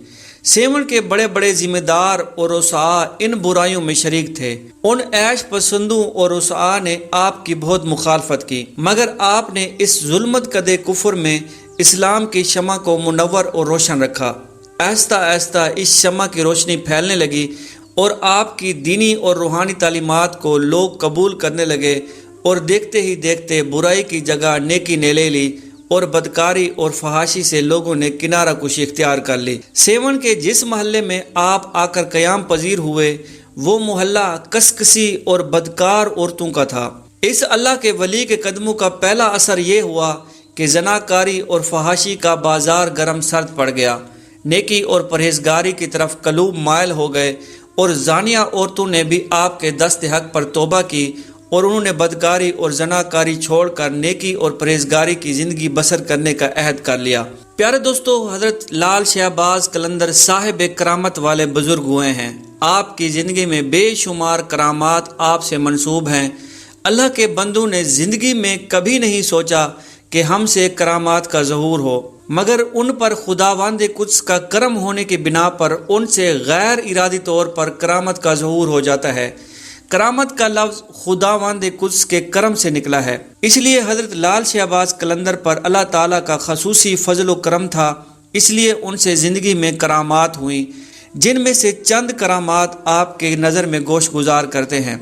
سیون کے بڑے بڑے ذمہ دار اور رؤساء ان برائیوں میں شریک تھے۔ ان عیش پسندوں اور رؤساء نے آپ کی بہت مخالفت کی، مگر آپ نے اس ظلمت کدے کفر میں اسلام کی شمع کو منور اور روشن رکھا۔ آہستہ آہستہ اس شمع کی روشنی پھیلنے لگی اور آپ کی دینی اور روحانی تعلیمات کو لوگ قبول کرنے لگے اور دیکھتے ہی دیکھتے برائی کی جگہ نیکی نے لے لی اور بدکاری اور فحاشی سے لوگوں نے کنارہ کشی اختیار کر لی۔ سیون کے جس محلے میں آپ آ کر قیام پذیر ہوئے وہ محلہ کسکسی اور بدکار عورتوں کا تھا۔ اس اللہ کے ولی کے قدموں کا پہلا اثر یہ ہوا کہ زناکاری اور فحاشی کا بازار گرم سرد پڑ گیا۔ نیکی اور پرہیزگاری کی طرف قلوب مائل ہو گئے اور زانیہ عورتوں نے بھی آپ کے دست حق پر توبہ کی اور انہوں نے بدکاری اور زناکاری چھوڑ کر نیکی اور پرہیزگاری کی زندگی بسر کرنے کا عہد کر لیا۔ پیارے دوستو، حضرت لال شہباز قلندر صاحب کرامت والے بزرگ ہوئے ہیں۔ آپ کی زندگی میں بے شمار کرامات آپ سے منسوب ہیں۔ اللہ کے بندوں نے زندگی میں کبھی نہیں سوچا کہ ہم سے کرامات کا ظہور ہو، مگر ان پر خداوند قدس کا کرم ہونے کی بنا پر ان سے غیر ارادی طور پر کرامت کا ظہور ہو جاتا ہے۔ کرامت کا لفظ خداوند قدس کے کرم سے نکلا ہے، اس لیے حضرت لال شہباز قلندر پر اللہ تعالیٰ کا خصوصی فضل و کرم تھا، اس لیے ان سے زندگی میں کرامات ہوئیں، جن میں سے چند کرامات آپ کے نظر میں گوش گزار کرتے ہیں۔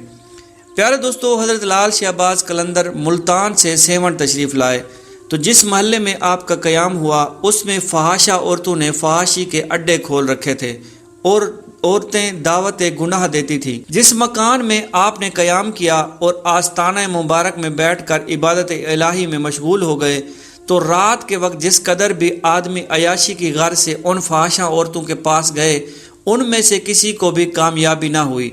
پیارے دوستو، حضرت لال شہباز قلندر ملتان سے سیون تشریف لائے تو جس محلے میں آپ کا قیام ہوا اس میں فحاشہ عورتوں نے فحاشی کے اڈے کھول رکھے تھے اور عورتیں دعوت گناہ دیتی تھی۔ جس مکان میں آپ نے قیام کیا اور آستانہ مبارک میں بیٹھ کر عبادت الہی میں مشغول ہو گئے تو رات کے وقت جس قدر بھی آدمی عیاشی کی غرض سے ان فحاشہ عورتوں کے پاس گئے ان میں سے کسی کو بھی کامیابی نہ ہوئی۔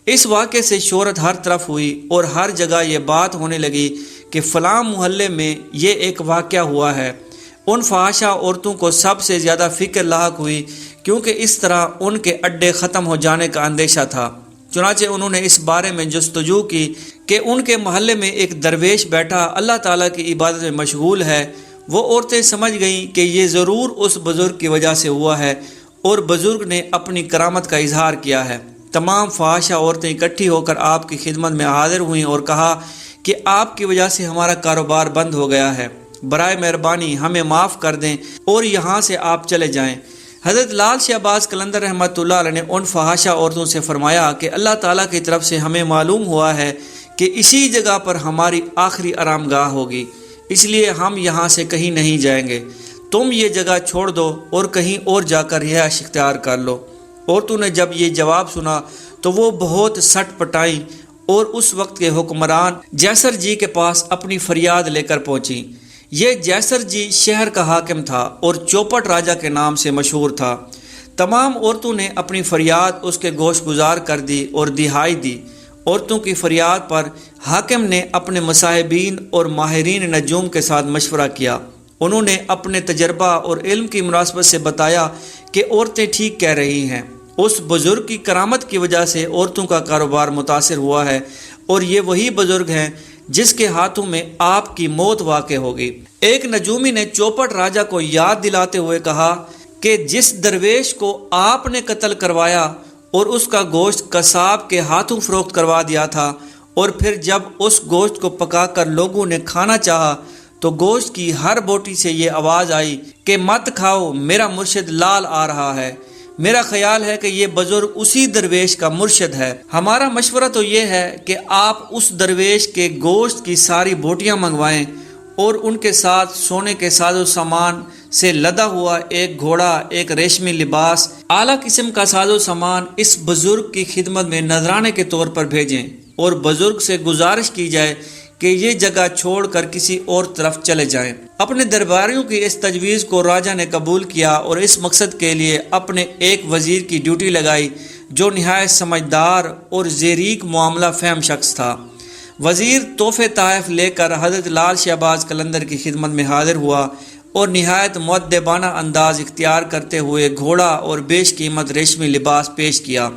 اس واقعے سے شہرت ہر طرف ہوئی اور ہر جگہ یہ بات ہونے لگی کہ فلاں محلے میں یہ ایک واقعہ ہوا ہے۔ ان فحاشہ عورتوں کو سب سے زیادہ فکر لاحق ہوئی کیونکہ اس طرح ان کے اڈے ختم ہو جانے کا اندیشہ تھا۔ چنانچہ انہوں نے اس بارے میں جستجو کی کہ ان کے محلے میں ایک درویش بیٹھا اللہ تعالیٰ کی عبادت میں مشغول ہے۔ وہ عورتیں سمجھ گئیں کہ یہ ضرور اس بزرگ کی وجہ سے ہوا ہے اور بزرگ نے اپنی کرامت کا اظہار کیا ہے۔ تمام فحاشہ عورتیں اکٹھی ہو کر آپ کی خدمت میں حاضر ہوئیں اور کہا کہ آپ کی وجہ سے ہمارا کاروبار بند ہو گیا ہے، برائے مہربانی ہمیں معاف کر دیں اور یہاں سے آپ چلے جائیں۔ حضرت لال شہباز قلندر رحمۃ اللہ علیہ نے ان فحاشہ عورتوں سے فرمایا کہ اللہ تعالیٰ کی طرف سے ہمیں معلوم ہوا ہے کہ اسی جگہ پر ہماری آخری آرام گاہ ہوگی، اس لیے ہم یہاں سے کہیں نہیں جائیں گے۔ تم یہ جگہ چھوڑ دو اور کہیں اور جا کر رہائش اختیار کر لو۔ عورتوں نے جب یہ جواب سنا تو وہ بہت سٹ پٹائیں اور اس وقت کے حکمران جیسر جی کے پاس اپنی فریاد لے کر پہنچیں۔ یہ جیسر جی شہر کا حاکم تھا اور چوپٹ راجہ کے نام سے مشہور تھا۔ تمام عورتوں نے اپنی فریاد اس کے گوش گزار کر دی اور دہائی دی۔ عورتوں کی فریاد پر حاکم نے اپنے مصاحبین اور ماہرین نجوم کے ساتھ مشورہ کیا۔ انہوں نے اپنے تجربہ اور علم کی مناسبت سے بتایا کہ عورتیں ٹھیک کہہ رہی ہیں۔ اس بزرگ کی کرامت کی وجہ سے عورتوں کا کاروبار متاثر ہوا ہے اور یہ وہی بزرگ ہیں جس کے ہاتھوں میں آپ کی موت واقع ہوگی۔ ایک نجومی نے چوپٹ راجہ کو یاد دلاتے ہوئے کہا کہ جس درویش کو آپ نے قتل کروایا اور اس کا گوشت قصاب کے ہاتھوں فروخت کروا دیا تھا، اور پھر جب اس گوشت کو پکا کر لوگوں نے کھانا چاہا تو گوشت کی ہر بوٹی سے یہ آواز آئی کہ مت کھاؤ، میرا مرشد لال آ رہا ہے۔ میرا خیال ہے کہ یہ بزرگ اسی درویش کا مرشد ہے۔ ہمارا مشورہ تو یہ ہے کہ آپ اس درویش کے گوشت کی ساری بوٹیاں منگوائیں اور ان کے ساتھ سونے کے ساز و سامان سے لدا ہوا ایک گھوڑا، ایک ریشمی لباس، اعلیٰ قسم کا ساز و سامان اس بزرگ کی خدمت میں نذرانے کے طور پر بھیجیں، اور بزرگ سے گزارش کی جائے کہ یہ جگہ چھوڑ کر کسی اور طرف چلے جائیں۔ اپنے درباریوں کی اس تجویز کو راجہ نے قبول کیا اور اس مقصد کے لیے اپنے ایک وزیر کی ڈیوٹی لگائی جو نہایت سمجھدار اور زیریک معاملہ فہم شخص تھا۔ وزیر تحفے تحائف لے کر حضرت لال شہباز قلندر کی خدمت میں حاضر ہوا اور نہایت مؤدبانہ انداز اختیار کرتے ہوئے گھوڑا اور بیش قیمت ریشمی لباس پیش کیا۔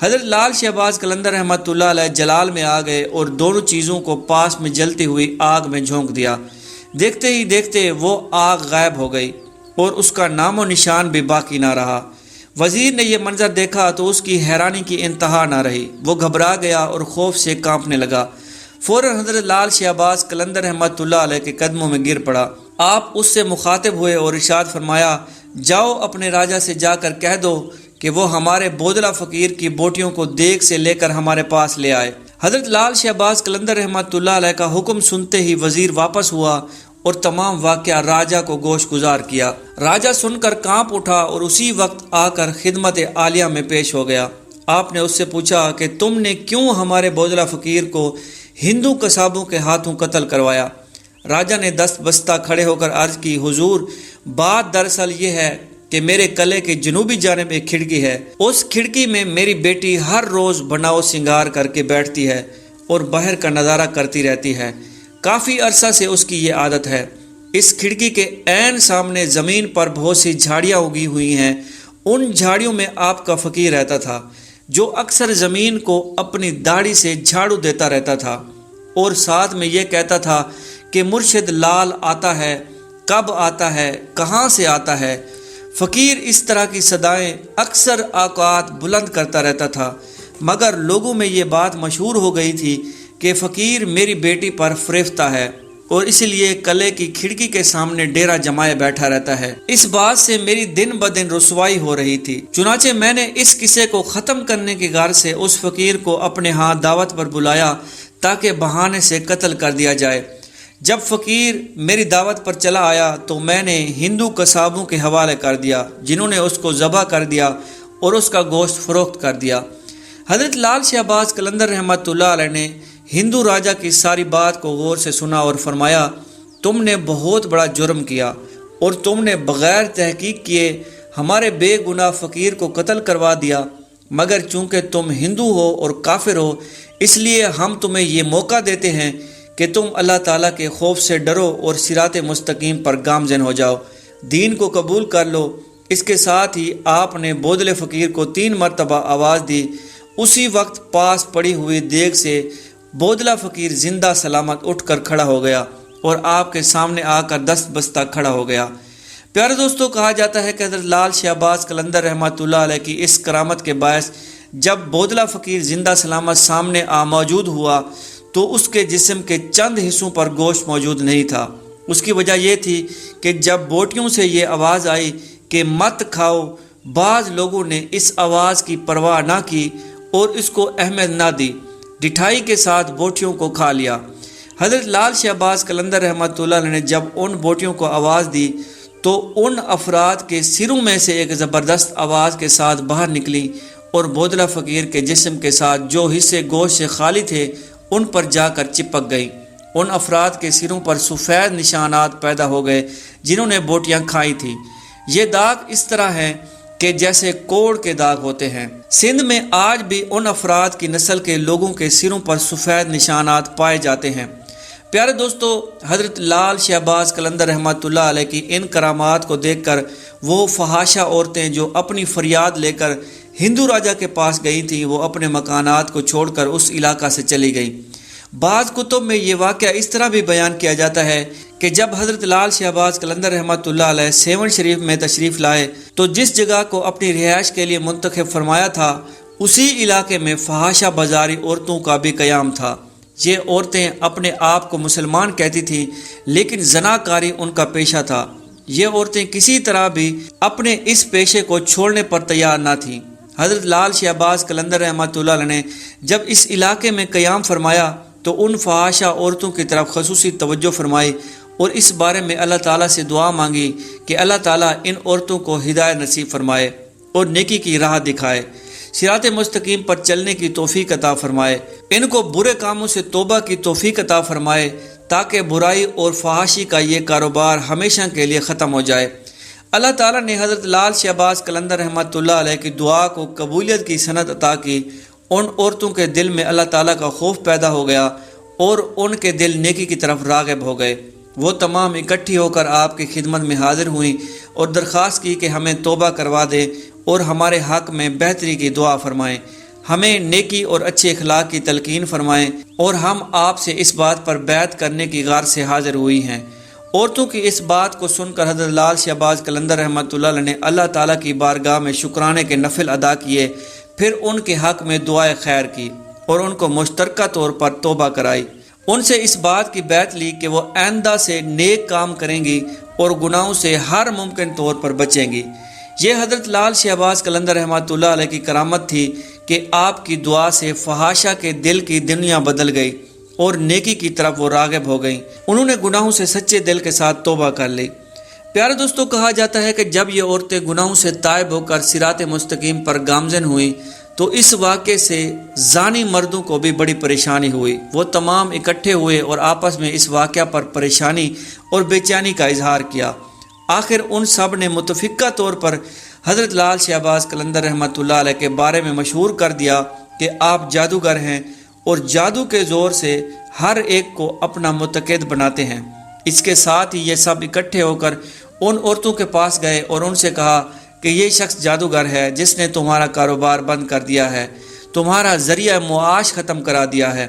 حضرت لال شہباز قلندر رحمۃ اللہ علیہ جلال میں آ گئے اور دونوں چیزوں کو پاس میں جلتی ہوئی آگ میں جھونک دیا۔ دیکھتے ہی دیکھتے وہ آگ غائب ہو گئی اور اس کا نام و نشان بھی باقی نہ رہا۔ وزیر نے یہ منظر دیکھا تو اس کی حیرانی کی انتہا نہ رہی۔ وہ گھبرا گیا اور خوف سے کانپنے لگا۔ فوراً حضرت لال شہباز قلندر رحمۃ اللہ علیہ کے قدموں میں گر پڑا۔ آپ اس سے مخاطب ہوئے اور ارشاد فرمایا، جاؤ اپنے راجہ سے جا کر کہہ دو کہ وہ ہمارے بودلہ فقیر کی بوٹیوں کو دیگ سے لے کر ہمارے پاس لے آئے۔ حضرت لال شہباز قلندر رحمۃ اللہ علیہ کا حکم سنتے ہی وزیر واپس ہوا اور تمام واقعہ راجہ کو گوش گزار کیا۔ راجہ سن کر کانپ اٹھا اور اسی وقت آ کر خدمت عالیہ میں پیش ہو گیا۔ آپ نے اس سے پوچھا کہ تم نے کیوں ہمارے بودلہ فقیر کو ہندو قصابوں کے ہاتھوں قتل کروایا؟ راجہ نے دست بستہ کھڑے ہو کر عرض کی، حضور، بات دراصل یہ ہے کہ میرے قلعے کے جنوبی جانب ایک کھڑکی ہے۔ اس کھڑکی میں میری بیٹی ہر روز بناؤ سنگار کر کے بیٹھتی ہے اور باہر کا نظارہ کرتی رہتی ہے۔ کافی عرصہ سے اس کی یہ عادت ہے۔ اس کھڑکی کے عین سامنے زمین پر بہت سی جھاڑیاں اگی ہوئی ہیں۔ ان جھاڑیوں میں آپ کا فقیر رہتا تھا، جو اکثر زمین کو اپنی داڑھی سے جھاڑو دیتا رہتا تھا اور ساتھ میں یہ کہتا تھا کہ مرشد لال آتا ہے، کب آتا ہے، کہاں سے آتا ہے۔ فقیر اس طرح کی صدائیں اکثر اوقات بلند کرتا رہتا تھا، مگر لوگوں میں یہ بات مشہور ہو گئی تھی کہ فقیر میری بیٹی پر فریفتہ ہے اور اس لیے قلعے کی کھڑکی کے سامنے ڈیرا جمائے بیٹھا رہتا ہے۔ اس بات سے میری دن بدن رسوائی ہو رہی تھی، چنانچہ میں نے اس قصے کو ختم کرنے کی غرض سے اس فقیر کو اپنے ہاں دعوت پر بلایا تاکہ بہانے سے قتل کر دیا جائے۔ جب فقیر میری دعوت پر چلا آیا تو میں نے ہندو قصابوں کے حوالے کر دیا، جنہوں نے اس کو ذبح کر دیا اور اس کا گوشت فروخت کر دیا۔ حضرت لال شہباز قلندر رحمۃ اللہ علیہ نے ہندو راجہ کی ساری بات کو غور سے سنا اور فرمایا، تم نے بہت بڑا جرم کیا اور تم نے بغیر تحقیق کیے ہمارے بے گناہ فقیر کو قتل کروا دیا، مگر چونکہ تم ہندو ہو اور کافر ہو، اس لیے ہم تمہیں یہ موقع دیتے ہیں کہ تم اللہ تعالیٰ کے خوف سے ڈرو اور صراط مستقیم پر گامزن ہو جاؤ، دین کو قبول کر لو۔ اس کے ساتھ ہی آپ نے بودل فقیر کو 3 مرتبہ آواز دی۔ اسی وقت پاس پڑی ہوئی دیگ سے بودلہ فقیر زندہ سلامت اٹھ کر کھڑا ہو گیا اور آپ کے سامنے آ کر دست بستہ کھڑا ہو گیا۔ پیارے دوستوں، کہا جاتا ہے کہ حضرت لال شہباز قلندر رحمۃ اللہ علیہ کی اس کرامت کے باعث جب بودلہ فقیر زندہ سلامت سامنے موجود ہوا تو اس کے جسم کے چند حصوں پر گوشت موجود نہیں تھا۔ اس کی وجہ یہ تھی کہ جب بوٹیوں سے یہ آواز آئی کہ مت کھاؤ، بعض لوگوں نے اس آواز کی پرواہ نہ کی اور اس کو اہمیت نہ دی، ڈٹھائی کے ساتھ بوٹیوں کو کھا لیا۔ حضرت لال شہباز قلندر رحمۃ اللہ علیہ نے جب ان بوٹیوں کو آواز دی تو ان افراد کے سروں میں سے ایک زبردست آواز کے ساتھ باہر نکلی اور بودلہ فقیر کے جسم کے ساتھ جو حصے گوشت سے خالی تھے ان پر جا کر چپک گئی۔ ان افراد کے سروں پر سفید نشانات پیدا ہو گئے جنہوں نے بوٹیاں کھائی تھیں۔ یہ داغ اس طرح ہیں کہ جیسے کوڑ کے داغ ہوتے ہیں۔ سندھ میں آج بھی ان افراد کی نسل کے لوگوں کے سروں پر سفید نشانات پائے جاتے ہیں۔ پیارے دوستو، حضرت لال شہباز قلندر رحمۃ اللہ علیہ کی ان کرامات کو دیکھ کر وہ فحاشہ عورتیں جو اپنی فریاد لے کر ہندو راجہ کے پاس گئی تھیں، وہ اپنے مکانات کو چھوڑ کر اس علاقہ سے چلی گئیں۔ بعض کتب میں یہ واقعہ اس طرح بھی بیان کیا جاتا ہے کہ جب حضرت لال شہباز قلندر رحمۃ اللہ علیہ سیون شریف میں تشریف لائے تو جس جگہ کو اپنی رہائش کے لیے منتخب فرمایا تھا اسی علاقے میں فحاشہ بازاری عورتوں کا بھی قیام تھا۔ یہ عورتیں اپنے آپ کو مسلمان کہتی تھیں لیکن زناکاری ان کا پیشہ تھا۔ یہ عورتیں کسی طرح بھی اپنے اس پیشے کو چھوڑنے پر تیار نہ تھیں۔ حضرت لال شہباز قلندر رحمۃ اللہ علیہ نے جب اس علاقے میں قیام فرمایا تو ان فحاشہ عورتوں کی طرف خصوصی توجہ فرمائی اور اس بارے میں اللہ تعالیٰ سے دعا مانگی کہ اللہ تعالیٰ ان عورتوں کو ہدایت نصیب فرمائے اور نیکی کی راہ دکھائے، صراط مستقیم پر چلنے کی توفیق عطا فرمائے، ان کو برے کاموں سے توبہ کی توفیق عطا فرمائے تاکہ برائی اور فحاشی کا یہ کاروبار ہمیشہ کے لیے ختم ہو جائے۔ اللہ تعالیٰ نے حضرت لال شہباز قلندر رحمۃ اللہ علیہ کی دعا کو قبولیت کی سند عطا کی۔ ان عورتوں کے دل میں اللہ تعالیٰ کا خوف پیدا ہو گیا اور ان کے دل نیکی کی طرف راغب ہو گئے۔ وہ تمام اکٹھی ہو کر آپ کی خدمت میں حاضر ہوئیں اور درخواست کی کہ ہمیں توبہ کروا دے اور ہمارے حق میں بہتری کی دعا فرمائیں، ہمیں نیکی اور اچھے اخلاق کی تلقین فرمائیں، اور ہم آپ سے اس بات پر بیعت کرنے کی غرض سے حاضر ہوئی ہیں۔ عورتوں کی اس بات کو سن کر حضرت لال شہباز قلندر رحمۃ اللہ علیہ نے اللہ تعالیٰ کی بارگاہ میں شکرانے کے نفل ادا کیے، پھر ان کے حق میں دعائے خیر کی اور ان کو مشترکہ طور پر توبہ کرائی۔ ان سے اس بات کی بیعت لی کہ وہ آئندہ سے نیک کام کریں گی اور گناہوں سے ہر ممکن طور پر بچیں گی۔ یہ حضرت لال شہباز قلندر رحمۃ اللہ علیہ کی کرامت تھی کہ آپ کی دعا سے فحاشہ کے دل کی دنیا بدل گئی اور نیکی کی طرف وہ راغب ہو گئیں۔ انہوں نے گناہوں سے سچے دل کے ساتھ توبہ کر لی۔ پیارے دوستو، کہا جاتا ہے کہ جب یہ عورتیں گناہوں سے تائب ہو کر صراط مستقیم پر گامزن ہوئیں تو اس واقعے سے زانی مردوں کو بھی بڑی پریشانی ہوئی۔ وہ تمام اکٹھے ہوئے اور آپس میں اس واقعہ پر پریشانی اور بے چینی کا اظہار کیا۔ آخر ان سب نے متفقہ طور پر حضرت لال شہباز قلندر رحمۃ اللہ علیہ کے بارے میں مشہور کر دیا کہ آپ جادوگر ہیں اور جادو کے زور سے ہر ایک کو اپنا متقد بناتے ہیں۔ اس کے ساتھ ہی یہ سب اکٹھے ہو کر ان عورتوں کے پاس گئے اور ان سے کہا کہ یہ شخص جادوگر ہے جس نے تمہارا کاروبار بند کر دیا ہے، تمہارا ذریعہ معاش ختم کرا دیا ہے،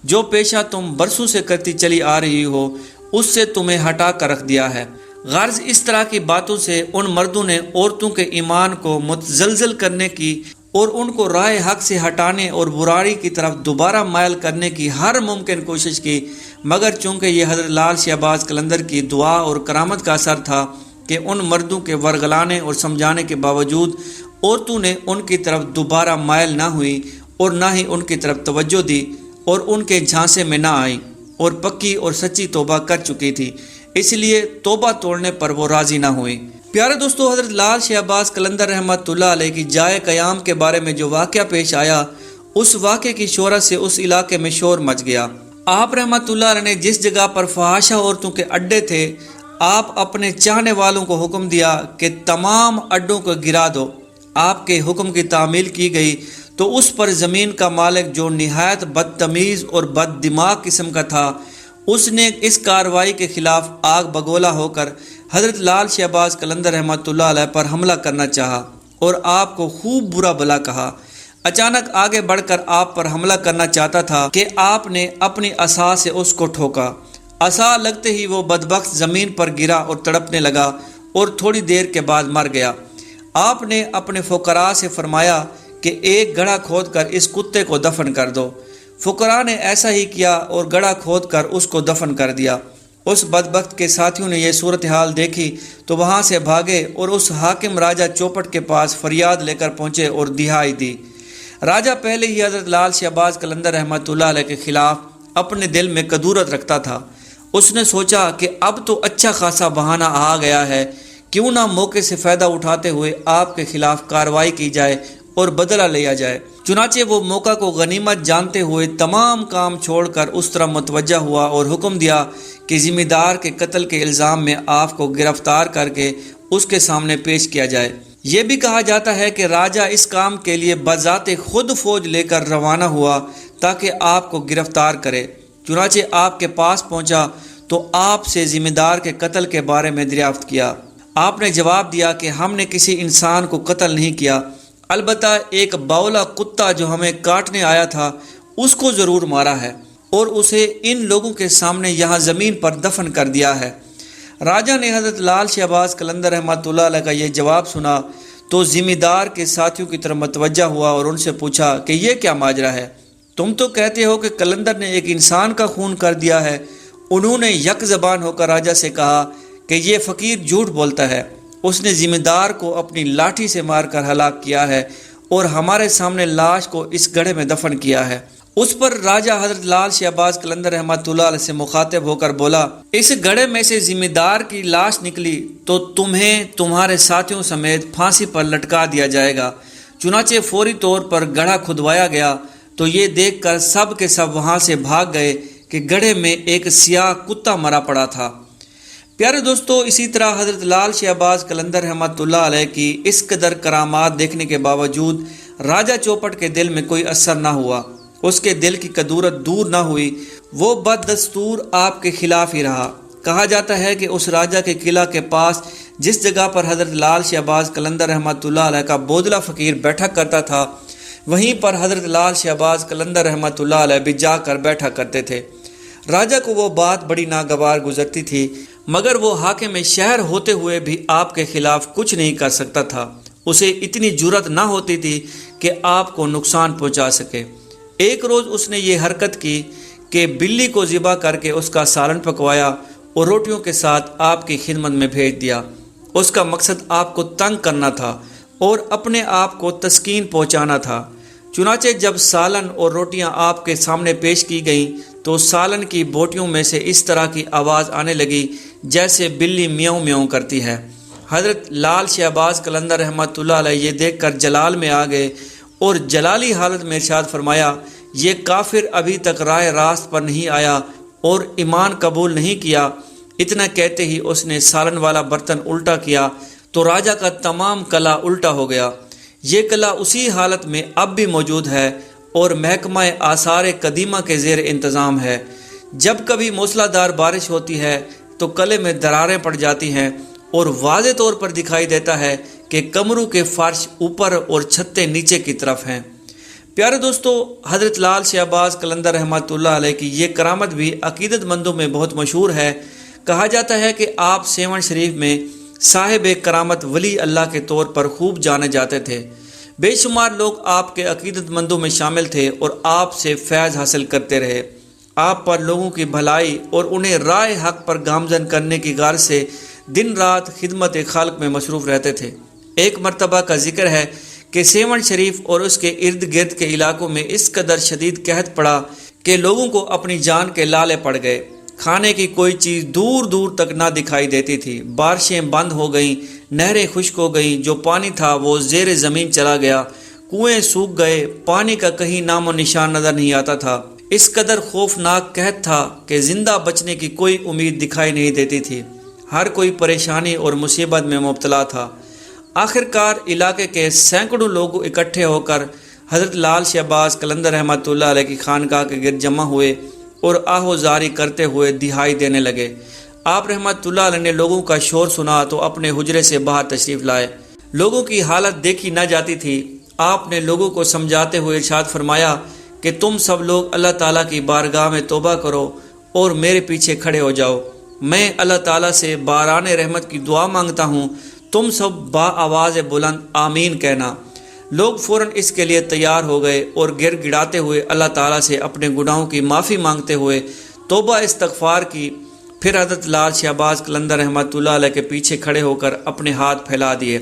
جو پیشہ تم برسوں سے کرتی چلی آ رہی ہو اس سے تمہیں ہٹا کر رکھ دیا ہے۔ غرض اس طرح کی باتوں سے ان مردوں نے عورتوں کے ایمان کو متزلزل کرنے کی اور ان کو راہ حق سے ہٹانے اور برائی کی طرف دوبارہ مائل کرنے کی ہر ممکن کوشش کی، مگر چونکہ یہ حضرت لال شہباز قلندر کی دعا اور کرامت کا اثر تھا کہ ان مردوں کے ورغلانے اور سمجھانے کے باوجود عورتوں نے ان کی طرف دوبارہ مائل نہ ہوئی اور نہ ہی ان کی طرف توجہ دی اور ان کے جھانسے میں نہ آئیں اور پکی اور سچی توبہ کر چکی تھی، اس لیے توبہ توڑنے پر وہ راضی نہ ہوئی۔ پیارے دوستو، حضرت لال شہباز قلندر رحمۃ اللہ علیہ کی جائے قیام کے بارے میں جو واقعہ پیش آیا، اس واقعے کی شہرت سے اس علاقے میں شور مچ گیا۔ آپ رحمۃ اللہ علیہ نے جس جگہ پر فحاشہ عورتوں کے اڈے تھے، آپ اپنے چاہنے والوں کو حکم دیا کہ تمام اڈوں کو گرا دو۔ آپ کے حکم کی تعمیل کی گئی تو اس پر زمین کا مالک جو نہایت بدتمیز اور بد دماغ قسم کا تھا، اس نے اس کارروائی کے خلاف آگ بگولا ہو کر حضرت لال شہباز قلندر رحمۃ اللہ علیہ پر حملہ کرنا چاہا اور آپ کو خوب برا بھلا کہا۔ اچانک آگے بڑھ کر آپ پر حملہ کرنا چاہتا تھا کہ آپ نے اپنی عصا سے اس کو ٹھوکا۔ عصا لگتے ہی وہ بدبخت زمین پر گرا اور تڑپنے لگا اور تھوڑی دیر کے بعد مر گیا۔ آپ نے اپنے فقراء سے فرمایا کہ ایک گڑھا کھود کر اس کتے کو دفن کر دو۔ فقراء نے ایسا ہی کیا اور گڑھا کھود کر اس کو دفن کر دیا۔ اس بدبخت کے ساتھیوں نے یہ صورتحال دیکھی تو وہاں سے بھاگے اور اس حاکم راجہ چوپٹ کے پاس فریاد لے کر پہنچے اور دہائی دی۔ راجہ پہلے ہی حضرت لال شہباز قلندر رحمۃ اللہ علیہ کے خلاف اپنے دل میں کدورت رکھتا تھا۔ اس نے سوچا کہ اب تو اچھا خاصا بہانہ آ گیا ہے کیوں نہ موقع سے فائدہ اٹھاتے ہوئے آپ کے خلاف کارروائی کی جائے اور بدلہ لیا جائے۔ چنانچہ وہ موقع کو غنیمت جانتے ہوئے تمام کام چھوڑ کر اس طرف متوجہ ہوا اور حکم دیا کہ ذمہ دار کے قتل کے الزام میں آپ کو گرفتار کر کے اس کے سامنے پیش کیا جائے۔ یہ بھی کہا جاتا ہے کہ راجہ اس کام کے لیے بذات خود فوج لے کر روانہ ہوا تاکہ آپ کو گرفتار کرے۔ چنانچہ آپ کے پاس پہنچا تو آپ سے ذمہ دار کے قتل کے بارے میں دریافت کیا۔ آپ نے جواب دیا کہ ہم نے کسی انسان کو قتل نہیں کیا، البتہ ایک باولا کتا جو ہمیں کاٹنے آیا تھا اس کو ضرور مارا ہے اور اسے ان لوگوں کے سامنے یہاں زمین پر دفن کر دیا ہے۔ راجہ نے حضرت لال شہباز قلندر رحمۃ اللہ علیہ کا یہ جواب سنا تو ذمہ دار کے ساتھیوں کی طرف متوجہ ہوا اور ان سے پوچھا کہ یہ کیا ماجرا ہے؟ تم تو کہتے ہو کہ قلندر نے ایک انسان کا خون کر دیا ہے۔ انہوں نے یک زبان ہو کر راجہ سے کہا کہ یہ فقیر جھوٹ بولتا ہے، اس نے ذمہ دار کو اپنی لاٹھی سے مار کر ہلاک کیا ہے اور ہمارے سامنے لاش کو اس گڑھے میں دفن کیا ہے۔ اس پر راجہ حضرت لال شہباز قلندر رحمۃ اللہ علیہ سے مخاطب ہو کر بولا، اس گڑھے میں سے ذمہ دار کی لاش نکلی تو تمہیں تمہارے ساتھیوں سمیت پھانسی پر لٹکا دیا جائے گا۔ چنانچہ فوری طور پر گڑھا کھدوایا گیا تو یہ دیکھ کر سب کے سب وہاں سے بھاگ گئے کہ گڑھے میں ایک سیاہ کتا مرا پڑا تھا۔ پیارے دوستو، اسی طرح حضرت لال شہباز قلندر رحمۃ اللہ علیہ کی اس قدر کرامات دیکھنے کے باوجود راجہ چوپٹ کے دل میں کوئی اثر نہ ہوا، اس کے دل کی کدورت دور نہ ہوئی، وہ بد دستور آپ کے خلاف ہی رہا۔ کہا جاتا ہے کہ اس راجہ کے قلعہ کے پاس جس جگہ پر حضرت لال شہباز قلندر رحمۃ اللہ علیہ کا بودلہ فقیر بیٹھا کرتا تھا، وہیں پر حضرت لال شہباز قلندر رحمۃ اللہ علیہ بھی جا کر بیٹھا کرتے تھے۔ راجہ کو وہ بات بڑی ناگوار گزرتی تھی، مگر وہ حاکم شہر ہوتے ہوئے بھی آپ کے خلاف کچھ نہیں کر سکتا تھا۔ اسے اتنی جرأت نہ ہوتی تھی کہ آپ کو نقصان پہنچا سکے۔ ایک روز اس نے یہ حرکت کی کہ بلی کو ذبح کر کے اس کا سالن پکوایا اور روٹیوں کے ساتھ آپ کی خدمت میں بھیج دیا۔ اس کا مقصد آپ کو تنگ کرنا تھا اور اپنے آپ کو تسکین پہنچانا تھا۔ چنانچہ جب سالن اور روٹیاں آپ کے سامنے پیش کی گئیں تو سالن کی بوٹیوں میں سے اس طرح کی آواز آنے لگی جیسے بلی میاؤں میاؤں کرتی ہے۔ حضرت لال شہباز قلندر رحمۃ اللہ علیہ یہ دیکھ کر جلال میں آ گئے اور جلالی حالت میں ارشاد فرمایا، یہ کافر ابھی تک راہ راست پر نہیں آیا اور ایمان قبول نہیں کیا۔ اتنا کہتے ہی اس نے سالن والا برتن الٹا کیا تو راجہ کا تمام قلعہ الٹا ہو گیا۔ یہ قلعہ اسی حالت میں اب بھی موجود ہے اور محکمہ آثار قدیمہ کے زیر انتظام ہے۔ جب کبھی موسلا دار بارش ہوتی ہے تو قلعے میں دراریں پڑ جاتی ہیں اور واضح طور پر دکھائی دیتا ہے کہ کمروں کے فرش اوپر اور چھتیں نیچے کی طرف ہیں۔ پیارے دوستو، حضرت لال شہباز قلندر رحمۃ اللہ علیہ کی یہ کرامت بھی عقیدت مندوں میں بہت مشہور ہے۔ کہا جاتا ہے کہ آپ سیون شریف میں صاحب کرامت ولی اللہ کے طور پر خوب جانے جاتے تھے۔ بے شمار لوگ آپ کے عقیدت مندوں میں شامل تھے اور آپ سے فیض حاصل کرتے رہے۔ آپ پر لوگوں کی بھلائی اور انہیں راہ حق پر گامزن کرنے کی غرض سے دن رات خدمت خالق میں مصروف رہتے تھے۔ ایک مرتبہ کا ذکر ہے کہ سیون شریف اور اس کے ارد گرد کے علاقوں میں اس قدر شدید قحط پڑا کہ لوگوں کو اپنی جان کے لالے پڑ گئے۔ کھانے کی کوئی چیز دور دور تک نہ دکھائی دیتی تھی، بارشیں بند ہو گئیں، نہریں خشک ہو گئیں، جو پانی تھا وہ زیر زمین چلا گیا، کنویں سوکھ گئے، پانی کا کہیں نام و نشان نظر نہیں آتا تھا۔ اس قدر خوفناک قحط تھا کہ زندہ بچنے کی کوئی امید دکھائی نہیں دیتی تھی۔ ہر کوئی پریشانی اور مصیبت میں مبتلا تھا۔ آخر کار علاقے کے سینکڑوں لوگ اکٹھے ہو کر حضرت لال شہباز قلندر رحمۃ اللہ علیہ کی خانقاہ کے گرد جمع ہوئے اور آہو زاری کرتے ہوئے دہائی دینے لگے۔ آپ رحمۃ اللہ علیہ نے لوگوں کا شور سنا تو اپنے حجرے سے باہر تشریف لائے۔ لوگوں کی حالت دیکھی نہ جاتی تھی۔ آپ نے لوگوں کو سمجھاتے ہوئے ارشاد فرمایا کہ تم سب لوگ اللہ تعالیٰ کی بارگاہ میں توبہ کرو اور میرے پیچھے کھڑے ہو جاؤ۔ میں اللہ تعالیٰ سے باران رحمت کی دعا مانگتا ہوں، تم سب با آواز بلند آمین کہنا۔ لوگ فوراً اس کے لیے تیار ہو گئے اور گر گڑاتے ہوئے اللہ تعالیٰ سے اپنے گناہوں کی معافی مانگتے ہوئے توبہ استغفار کی۔ پھر حضرت لال شہباز قلندر رحمۃ اللہ علیہ کے پیچھے کھڑے ہو کر اپنے ہاتھ پھیلا دیے۔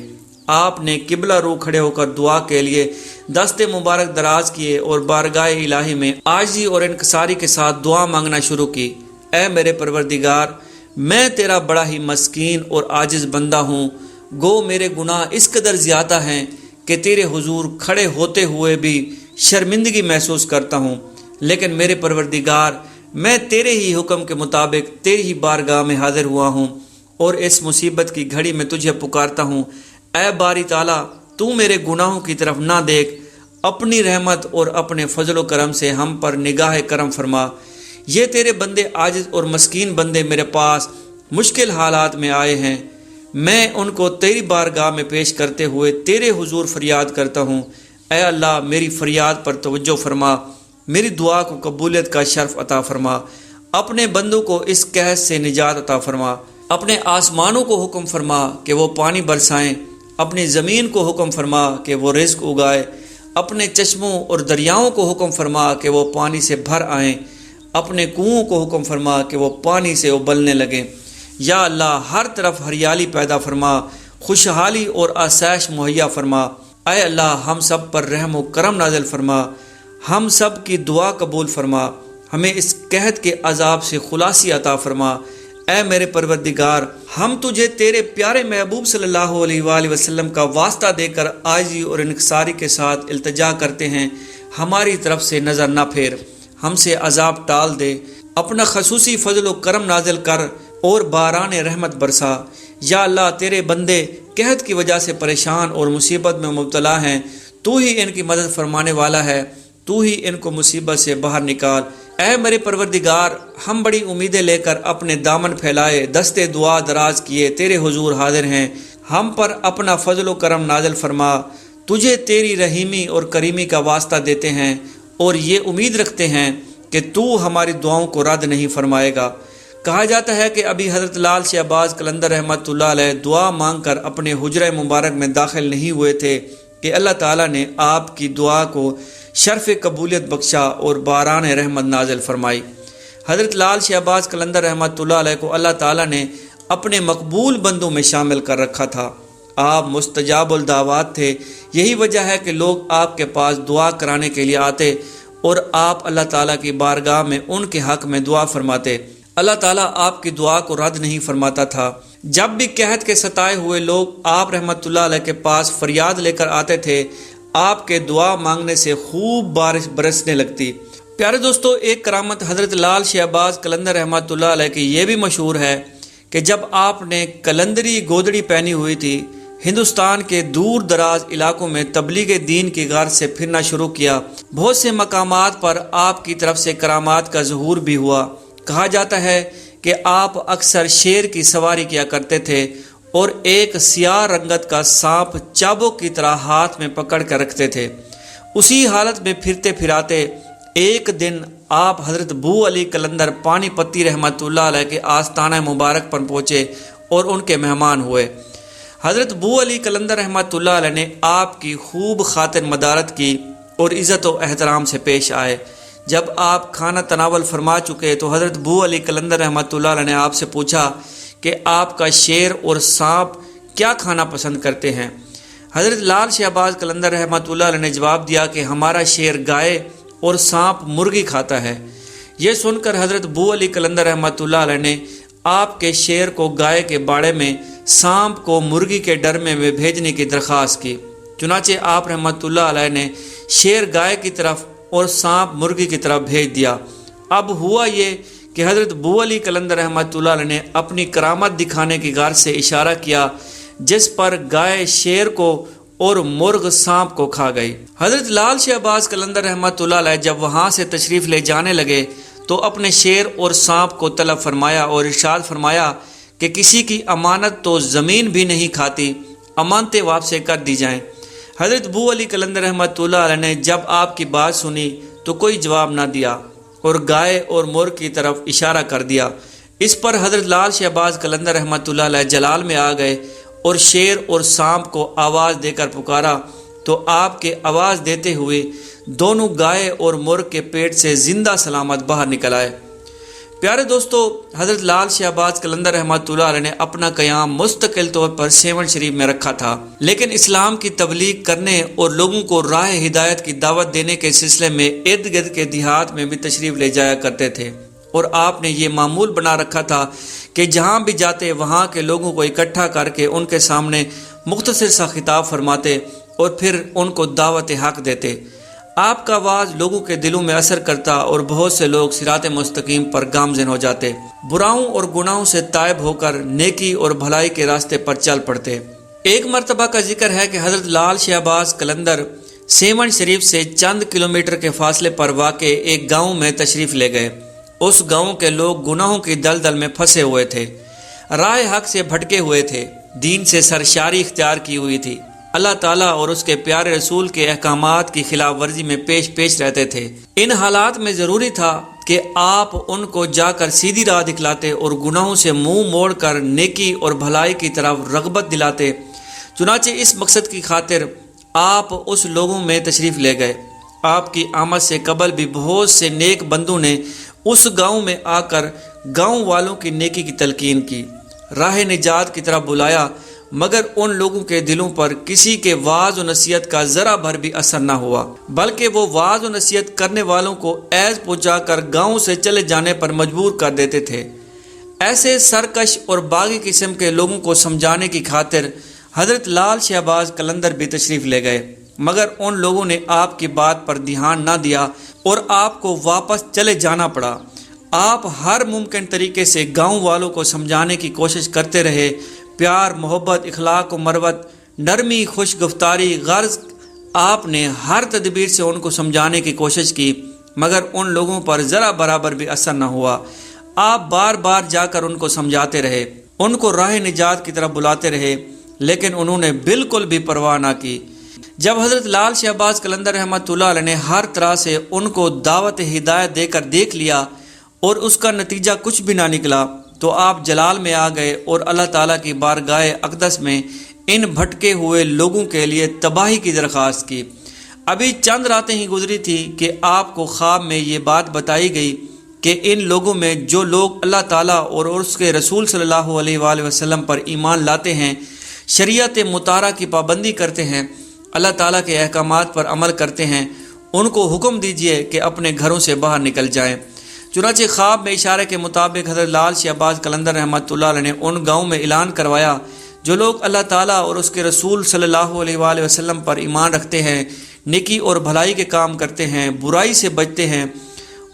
آپ نے قبلہ رو کھڑے ہو کر دعا کے لیے دست مبارک دراز کیے اور بارگاہ الہی میں عاجزی اور انکساری کے ساتھ دعا مانگنا شروع کی۔ اے میرے پروردگار، میں تیرا بڑا ہی مسکین اور عاجز بندہ ہوں، گو میرے گناہ اس قدر زیادہ ہیں کہ تیرے حضور کھڑے ہوتے ہوئے بھی شرمندگی محسوس کرتا ہوں، لیکن میرے پروردگار میں تیرے ہی حکم کے مطابق تیری ہی بارگاہ میں حاضر ہوا ہوں اور اس مصیبت کی گھڑی میں تجھے پکارتا ہوں۔ اے باری تعالیٰ، تو میرے گناہوں کی طرف نہ دیکھ، اپنی رحمت اور اپنے فضل و کرم سے ہم پر نگاہ کرم فرما۔ یہ تیرے بندے عاجز اور مسکین بندے میرے پاس مشکل حالات میں آئے ہیں، میں ان کو تیری بارگاہ میں پیش کرتے ہوئے تیرے حضور فریاد کرتا ہوں۔ اے اللہ، میری فریاد پر توجہ فرما، میری دعا کو قبولیت کا شرف عطا فرما، اپنے بندوں کو اس قحط سے نجات عطا فرما۔ اپنے آسمانوں کو حکم فرما کہ وہ پانی برسائیں، اپنی زمین کو حکم فرما کہ وہ رزق اگائے، اپنے چشموں اور دریاؤں کو حکم فرما کہ وہ پانی سے بھر آئیں، اپنے کنوؤں کو حکم فرما کہ وہ پانی سے ابلنے لگیں۔ یا اللہ، ہر طرف ہریالی پیدا فرما، خوشحالی اور آسائش مہیا فرما۔ اے اللہ، ہم سب پر رحم و کرم نازل فرما، ہم سب کی دعا قبول فرما، ہمیں اس قحط کے عذاب سے خلاصی عطا فرما۔ اے میرے پروردگار، ہم تجھے تیرے پیارے محبوب صلی اللہ علیہ وآلہ وسلم کا واسطہ دے کر عاجزی اور انکساری کے ساتھ التجا کرتے ہیں، ہماری طرف سے نظر نہ پھیر، ہم سے عذاب ٹال دے، اپنا خصوصی فضل و کرم نازل کر اور باران رحمت برسا۔ یا اللہ، تیرے بندے قحط کی وجہ سے پریشان اور مصیبت میں مبتلا ہیں، تو ہی ان کی مدد فرمانے والا ہے، تو ہی ان کو مصیبت سے باہر نکال۔ اے میرے پروردگار، ہم بڑی امیدیں لے کر اپنے دامن پھیلائے دستے دعا دراز کیے تیرے حضور حاضر ہیں، ہم پر اپنا فضل و کرم نازل فرما۔ تجھے تیری رحیمی اور کریمی کا واسطہ دیتے ہیں اور یہ امید رکھتے ہیں کہ تو ہماری دعاؤں کو رد نہیں فرمائے گا۔ کہا جاتا ہے کہ ابھی حضرت لال شہباز قلندر رحمۃ اللہ علیہ دعا مانگ کر اپنے حجرہ مبارک میں داخل نہیں ہوئے تھے کہ اللہ تعالیٰ نے آپ کی دعا کو شرف قبولیت بخشا اور باران رحمت نازل فرمائی۔ حضرت لال شہباز قلندر رحمۃ اللہ علیہ کو اللہ تعالیٰ نے اپنے مقبول بندوں میں شامل کر رکھا تھا۔ آپ مستجاب الدعوات تھے، یہی وجہ ہے کہ لوگ آپ کے پاس دعا کرانے کے لیے آتے اور آپ اللہ تعالیٰ کی بارگاہ میں ان کے حق میں دعا فرماتے۔ اللہ تعالیٰ آپ کی دعا کو رد نہیں فرماتا تھا۔ جب بھی قحط کے ستائے ہوئے لوگ آپ رحمۃ اللہ علیہ کے پاس فریاد لے کر آتے تھے، آپ کے دعا مانگنے سے خوب بارش برسنے لگتی۔ پیارے دوستو، ایک کرامت حضرت لال شہباز قلندر رحمۃ اللہ علیہ کی یہ بھی مشہور ہے کہ جب آپ نے قلندری گودڑی پہنی ہوئی تھی، ہندوستان کے دور دراز علاقوں میں تبلیغ دین کی غرض سے پھرنا شروع کیا۔ بہت سے مقامات پر آپ کی طرف سے کرامات کا ظہور بھی ہوا۔ کہا جاتا ہے کہ آپ اکثر شیر کی سواری کیا کرتے تھے اور ایک سیاہ رنگت کا سانپ چابک کی طرح ہاتھ میں پکڑ کر رکھتے تھے۔ اسی حالت میں پھرتے پھراتے ایک دن آپ حضرت بو علی قلندر پانی پتی رحمۃ اللہ علیہ کے آستانہ مبارک پر پہنچے اور ان کے مہمان ہوئے۔ حضرت بو علی قلندر رحمۃ اللہ علیہ نے آپ کی خوب خاطر مدارت کی اور عزت و احترام سے پیش آئے۔ جب آپ کھانا تناول فرما چکے تو حضرت بو علی قلندر رحمۃ اللہ علیہ نے آپ سے پوچھا کہ آپ کا شیر اور سانپ کیا کھانا پسند کرتے ہیں؟ حضرت لال شہباز قلندر رحمۃ اللہ علیہ نے جواب دیا کہ ہمارا شیر گائے اور سانپ مرغی کھاتا ہے۔ یہ سن کر حضرت بو علی قلندر رحمۃ اللہ علیہ نے آپ کے شیر کو گائے کے باڑے میں، سانپ کو مرغی کے ڈرمے میں بھیجنے کی درخواست کی۔ چنانچہ آپ رحمۃ اللہ علیہ نے شیر گائے کی طرف اور سانپ مرغی کی طرف بھیج دیا۔ اب ہوا یہ کہ حضرت بو علی قلندر رحمۃ اللہ علیہ نے اپنی کرامت دکھانے کی غرض سے اشارہ کیا، جس پر گائے شیر کو اور مرغ سانپ کو کھا گئی۔ حضرت لال شہباز قلندر رحمۃ اللہ علیہ جب وہاں سے تشریف لے جانے لگے تو اپنے شیر اور سانپ کو طلب فرمایا اور ارشاد فرمایا کہ کسی کی امانت تو زمین بھی نہیں کھاتی، امانتیں واپس کر دی جائیں۔ حضرت بو علی قلندر رحمۃ اللہ علیہ نے جب آپ کی بات سنی تو کوئی جواب نہ دیا اور گائے اور مرغ کی طرف اشارہ کر دیا۔ اس پر حضرت لال شہباز قلندر رحمۃ اللہ علیہ جلال میں آ گئے اور شیر اور سانپ کو آواز دے کر پکارا تو آپ کے آواز دیتے ہوئے دونوں گائے اور مرغ کے پیٹ سے زندہ سلامت باہر نکل آئے۔ پیارے دوستو، حضرت لال شہباز قلندر رحمۃ اللہ علیہ نے اپنا قیام مستقل طور پر سیون شریف میں رکھا تھا، لیکن اسلام کی تبلیغ کرنے اور لوگوں کو راہ ہدایت کی دعوت دینے کے سلسلے میں ارد گرد کے دیہات میں بھی تشریف لے جایا کرتے تھے، اور آپ نے یہ معمول بنا رکھا تھا کہ جہاں بھی جاتے وہاں کے لوگوں کو اکٹھا کر کے ان کے سامنے مختصر سا خطاب فرماتے اور پھر ان کو دعوت حق دیتے۔ آپ کا آواز لوگوں کے دلوں میں اثر کرتا اور بہت سے لوگ صراط مستقیم پر گامزن ہو جاتے، براؤں اور گناہوں سے تائب ہو کر نیکی اور بھلائی کے راستے پر چل پڑتے۔ ایک مرتبہ کا ذکر ہے کہ حضرت لال شہباز قلندر سیون شریف سے چند کلومیٹر کے فاصلے پر واقع ایک گاؤں میں تشریف لے گئے۔ اس گاؤں کے لوگ گناہوں کی دلدل میں پھنسے ہوئے تھے، راہ حق سے بھٹکے ہوئے تھے، دین سے سرشاری اختیار کی ہوئی تھی، اللہ تعالیٰ اور اس کے پیارے رسول کے احکامات کی خلاف ورزی میں پیش رہتے تھے۔ ان حالات میں ضروری تھا کہ آپ ان کو جا کر سیدھی راہ دکھلاتے اور گناہوں سے منہ موڑ کر نیکی اور بھلائی کی طرف رغبت دلاتے۔ چنانچہ اس مقصد کی خاطر آپ اس لوگوں میں تشریف لے گئے۔ آپ کی آمد سے قبل بھی بہت سے نیک بندوں نے اس گاؤں میں آ کر گاؤں والوں کی نیکی کی تلقین کی، راہ نجات کی طرف بلایا، مگر ان لوگوں کے دلوں پر کسی کے وعظ و نصیحت کا ذرا بھر بھی اثر نہ ہوا، بلکہ وہ وعظ و نصیحت کرنے والوں کو ایذ پہنچا کر گاؤں سے چلے جانے پر مجبور کر دیتے تھے۔ ایسے سرکش اور باغی قسم کے لوگوں کو سمجھانے کی خاطر حضرت لال شہباز قلندر بھی تشریف لے گئے، مگر ان لوگوں نے آپ کی بات پر دھیان نہ دیا اور آپ کو واپس چلے جانا پڑا۔ آپ ہر ممکن طریقے سے گاؤں والوں کو سمجھانے کی کوشش کرتے رہے، پیار، محبت، اخلاق و مروت، نرمی، خوش گفتاری، غرض آپ نے ہر تدبیر سے ان کو سمجھانے کی کوشش کی، مگر ان لوگوں پر ذرا برابر بھی اثر نہ ہوا۔ آپ بار بار جا کر ان کو سمجھاتے رہے، ان کو راہ نجات کی طرف بلاتے رہے، لیکن انہوں نے بالکل بھی پرواہ نہ کی۔ جب حضرت لال شہباز قلندر رحمۃ اللہ علیہ نے ہر طرح سے ان کو دعوت ہدایت دے کر دیکھ لیا اور اس کا نتیجہ کچھ بھی نہ نکلا، تو آپ جلال میں آ گئے اور اللہ تعالیٰ کی بارگاہ اقدس میں ان بھٹکے ہوئے لوگوں کے لیے تباہی کی درخواست کی۔ ابھی چند راتیں ہی گزری تھی کہ آپ کو خواب میں یہ بات بتائی گئی کہ ان لوگوں میں جو لوگ اللہ تعالیٰ اور اس کے رسول صلی اللہ علیہ وآلہ وسلم پر ایمان لاتے ہیں، شریعت مطہرہ کی پابندی کرتے ہیں، اللہ تعالیٰ کے احکامات پر عمل کرتے ہیں، ان کو حکم دیجئے کہ اپنے گھروں سے باہر نکل جائیں۔ چنانچہ خواب میں اشارے کے مطابق حضرت لال شہباز قلندر رحمۃ اللہ علیہ نے ان گاؤں میں اعلان کروایا جو لوگ اللہ تعالیٰ اور اس کے رسول صلی اللہ علیہ وآلہ وسلم پر ایمان رکھتے ہیں، نیکی اور بھلائی کے کام کرتے ہیں، برائی سے بچتے ہیں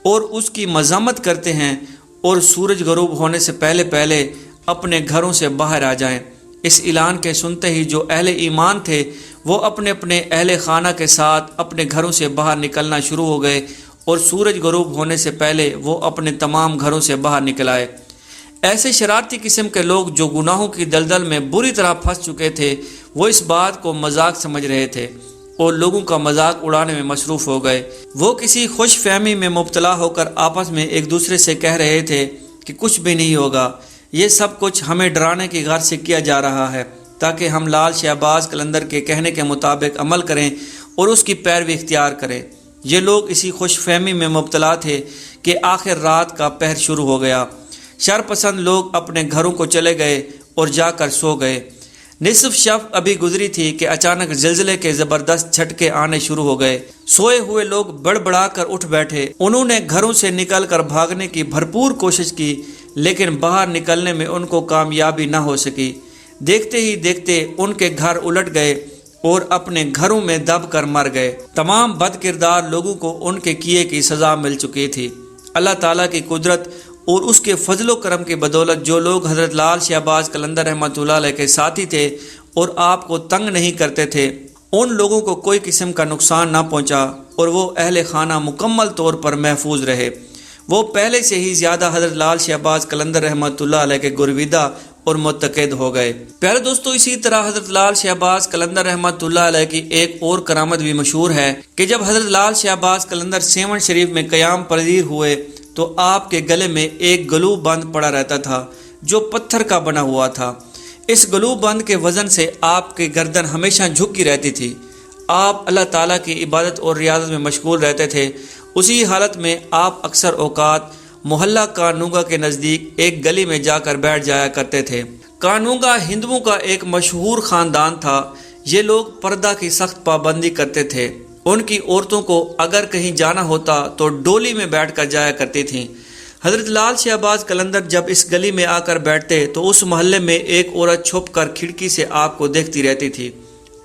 اور اس کی مذمت کرتے ہیں، اور سورج غروب ہونے سے پہلے پہلے اپنے گھروں سے باہر آ جائیں۔ اس اعلان کے سنتے ہی جو اہل ایمان تھے وہ اپنے اپنے اہل خانہ کے ساتھ اپنے گھروں سے باہر نکلنا شروع ہو گئے، اور سورج غروب ہونے سے پہلے وہ اپنے تمام گھروں سے باہر نکل آئے۔ ایسے شرارتی قسم کے لوگ جو گناہوں کی دلدل میں بری طرح پھنس چکے تھے، وہ اس بات کو مذاق سمجھ رہے تھے اور لوگوں کا مذاق اڑانے میں مصروف ہو گئے۔ وہ کسی خوش فہمی میں مبتلا ہو کر آپس میں ایک دوسرے سے کہہ رہے تھے کہ کچھ بھی نہیں ہوگا، یہ سب کچھ ہمیں ڈرانے کی غرض سے کیا جا رہا ہے تاکہ ہم لال شہباز قلندر کے کہنے کے مطابق عمل کریں اور اس کی پیروی اختیار کریں۔ یہ لوگ اسی خوش فہمی میں مبتلا تھے کہ آخر رات کا پہر شروع ہو گیا۔ شر پسند لوگ اپنے گھروں کو چلے گئے اور جا کر سو گئے۔ نصف شب ابھی گزری تھی کہ اچانک زلزلے کے زبردست جھٹکے آنے شروع ہو گئے۔ سوئے ہوئے لوگ بڑبڑا کر اٹھ بیٹھے۔ انہوں نے گھروں سے نکل کر بھاگنے کی بھرپور کوشش کی، لیکن باہر نکلنے میں ان کو کامیابی نہ ہو سکی۔ دیکھتے ہی دیکھتے ان کے گھر الٹ گئے اور اپنے گھروں میں دب کر مر گئے۔ تمام بد کردار لوگوں کو ان کے کیے کی سزا مل چکی تھی۔ اللہ تعالیٰ کی قدرت اور اس کے فضل و کرم کی بدولت جو لوگ حضرت لال شہباز قلندر رحمۃ اللہ علیہ کے ساتھی تھے اور آپ کو تنگ نہیں کرتے تھے، ان لوگوں کو کوئی قسم کا نقصان نہ پہنچا اور وہ اہل خانہ مکمل طور پر محفوظ رہے۔ وہ پہلے سے ہی زیادہ حضرت لال شہباز قلندر رحمۃ اللہ علیہ کے گرویدہ اور متقد ہو گئے۔ پیارے دوستو، اسی طرح حضرت لال شہباز قلندر رحمۃ اللہ علیہ کی ایک اور کرامت بھی مشہور ہے کہ جب حضرت لال شہباز قلندر سیون شریف میں قیام پذیر ہوئے تو آپ کے گلے میں ایک گلو بند پڑا رہتا تھا جو پتھر کا بنا ہوا تھا۔ اس گلو بند کے وزن سے آپ کی گردن ہمیشہ جھکی رہتی تھی۔ آپ اللہ تعالیٰ کی عبادت اور ریاضت میں مشغول رہتے تھے۔ اسی حالت میں آپ اکثر اوقات محلہ کانونگا کے نزدیک ایک گلی میں جا کر بیٹھ جایا کرتے تھے۔ کانونگا ہندوؤں کا ایک مشہور خاندان تھا۔ یہ لوگ پردہ کی سخت پابندی کرتے تھے۔ ان کی عورتوں کو اگر کہیں جانا ہوتا تو ڈولی میں بیٹھ کر جایا کرتی تھیں۔ حضرت لال شہباز قلندر جب اس گلی میں آ کر بیٹھتے تو اس محلے میں ایک عورت چھپ کر کھڑکی سے آپ کو دیکھتی رہتی تھی۔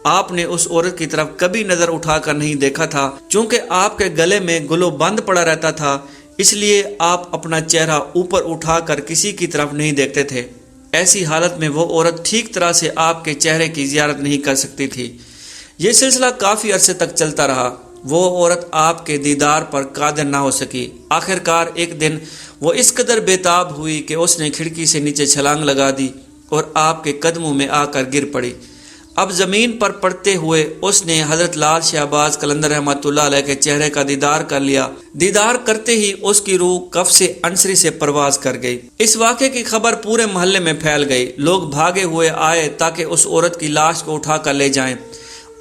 آپ نے اس عورت کی طرف کبھی نظر اٹھا کر نہیں دیکھا تھا، چونکہ آپ کے گلے میں گلو بند پڑا رہتا تھا، اس لیے آپ اپنا چہرہ اوپر اٹھا کر کسی کی طرف نہیں دیکھتے تھے۔ ایسی حالت میں وہ عورت ٹھیک طرح سے آپ کے چہرے کی زیارت نہیں کر سکتی تھی۔ یہ سلسلہ کافی عرصے تک چلتا رہا۔ وہ عورت آپ کے دیدار پر قادر نہ ہو سکی۔ آخر کار ایک دن وہ اس قدر بےتاب ہوئی کہ اس نے کھڑکی سے نیچے چھلانگ لگا دی اور آپ کے قدموں میں آ کر گر پڑی۔ اب زمین پر پڑتے ہوئے اس نے حضرت لال شہباز قلندر رحمۃ اللہ علیہ کے چہرے کا دیدار کر لیا۔ دیدار کرتے ہی اس کی روح کف سے انصری سے پرواز کر گئی۔ اس واقعے کی خبر پورے محلے میں پھیل گئی۔ لوگ بھاگے ہوئے آئے تاکہ اس عورت کی لاش کو اٹھا کر لے جائیں۔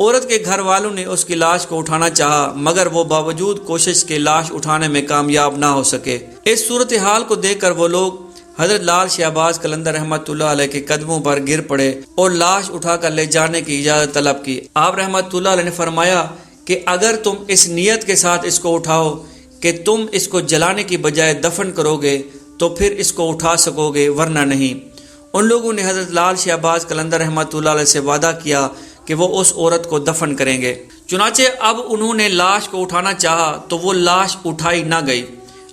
عورت کے گھر والوں نے اس کی لاش کو اٹھانا چاہا، مگر وہ باوجود کوشش کے لاش اٹھانے میں کامیاب نہ ہو سکے۔ اس صورتحال کو دیکھ کر وہ لوگ حضرت لال شہباز قلندر رحمۃ اللہ علیہ کے قدموں پر گر پڑے اور لاش اٹھا کر لے جانے کی اجازت طلب کی۔ آپ رحمۃ اللہ علیہ نے فرمایا کہ اگر تم اس نیت کے ساتھ اس کو اٹھاؤ کہ تم اس کو جلانے کی بجائے دفن کرو گے تو پھر اس کو اٹھا سکو گے، ورنہ نہیں۔ ان لوگوں نے حضرت لال شہباز قلندر رحمۃ اللہ علیہ سے وعدہ کیا کہ وہ اس عورت کو دفن کریں گے۔ چنانچہ اب انہوں نے لاش کو اٹھانا چاہا تو وہ لاش اٹھائی نہ گئی۔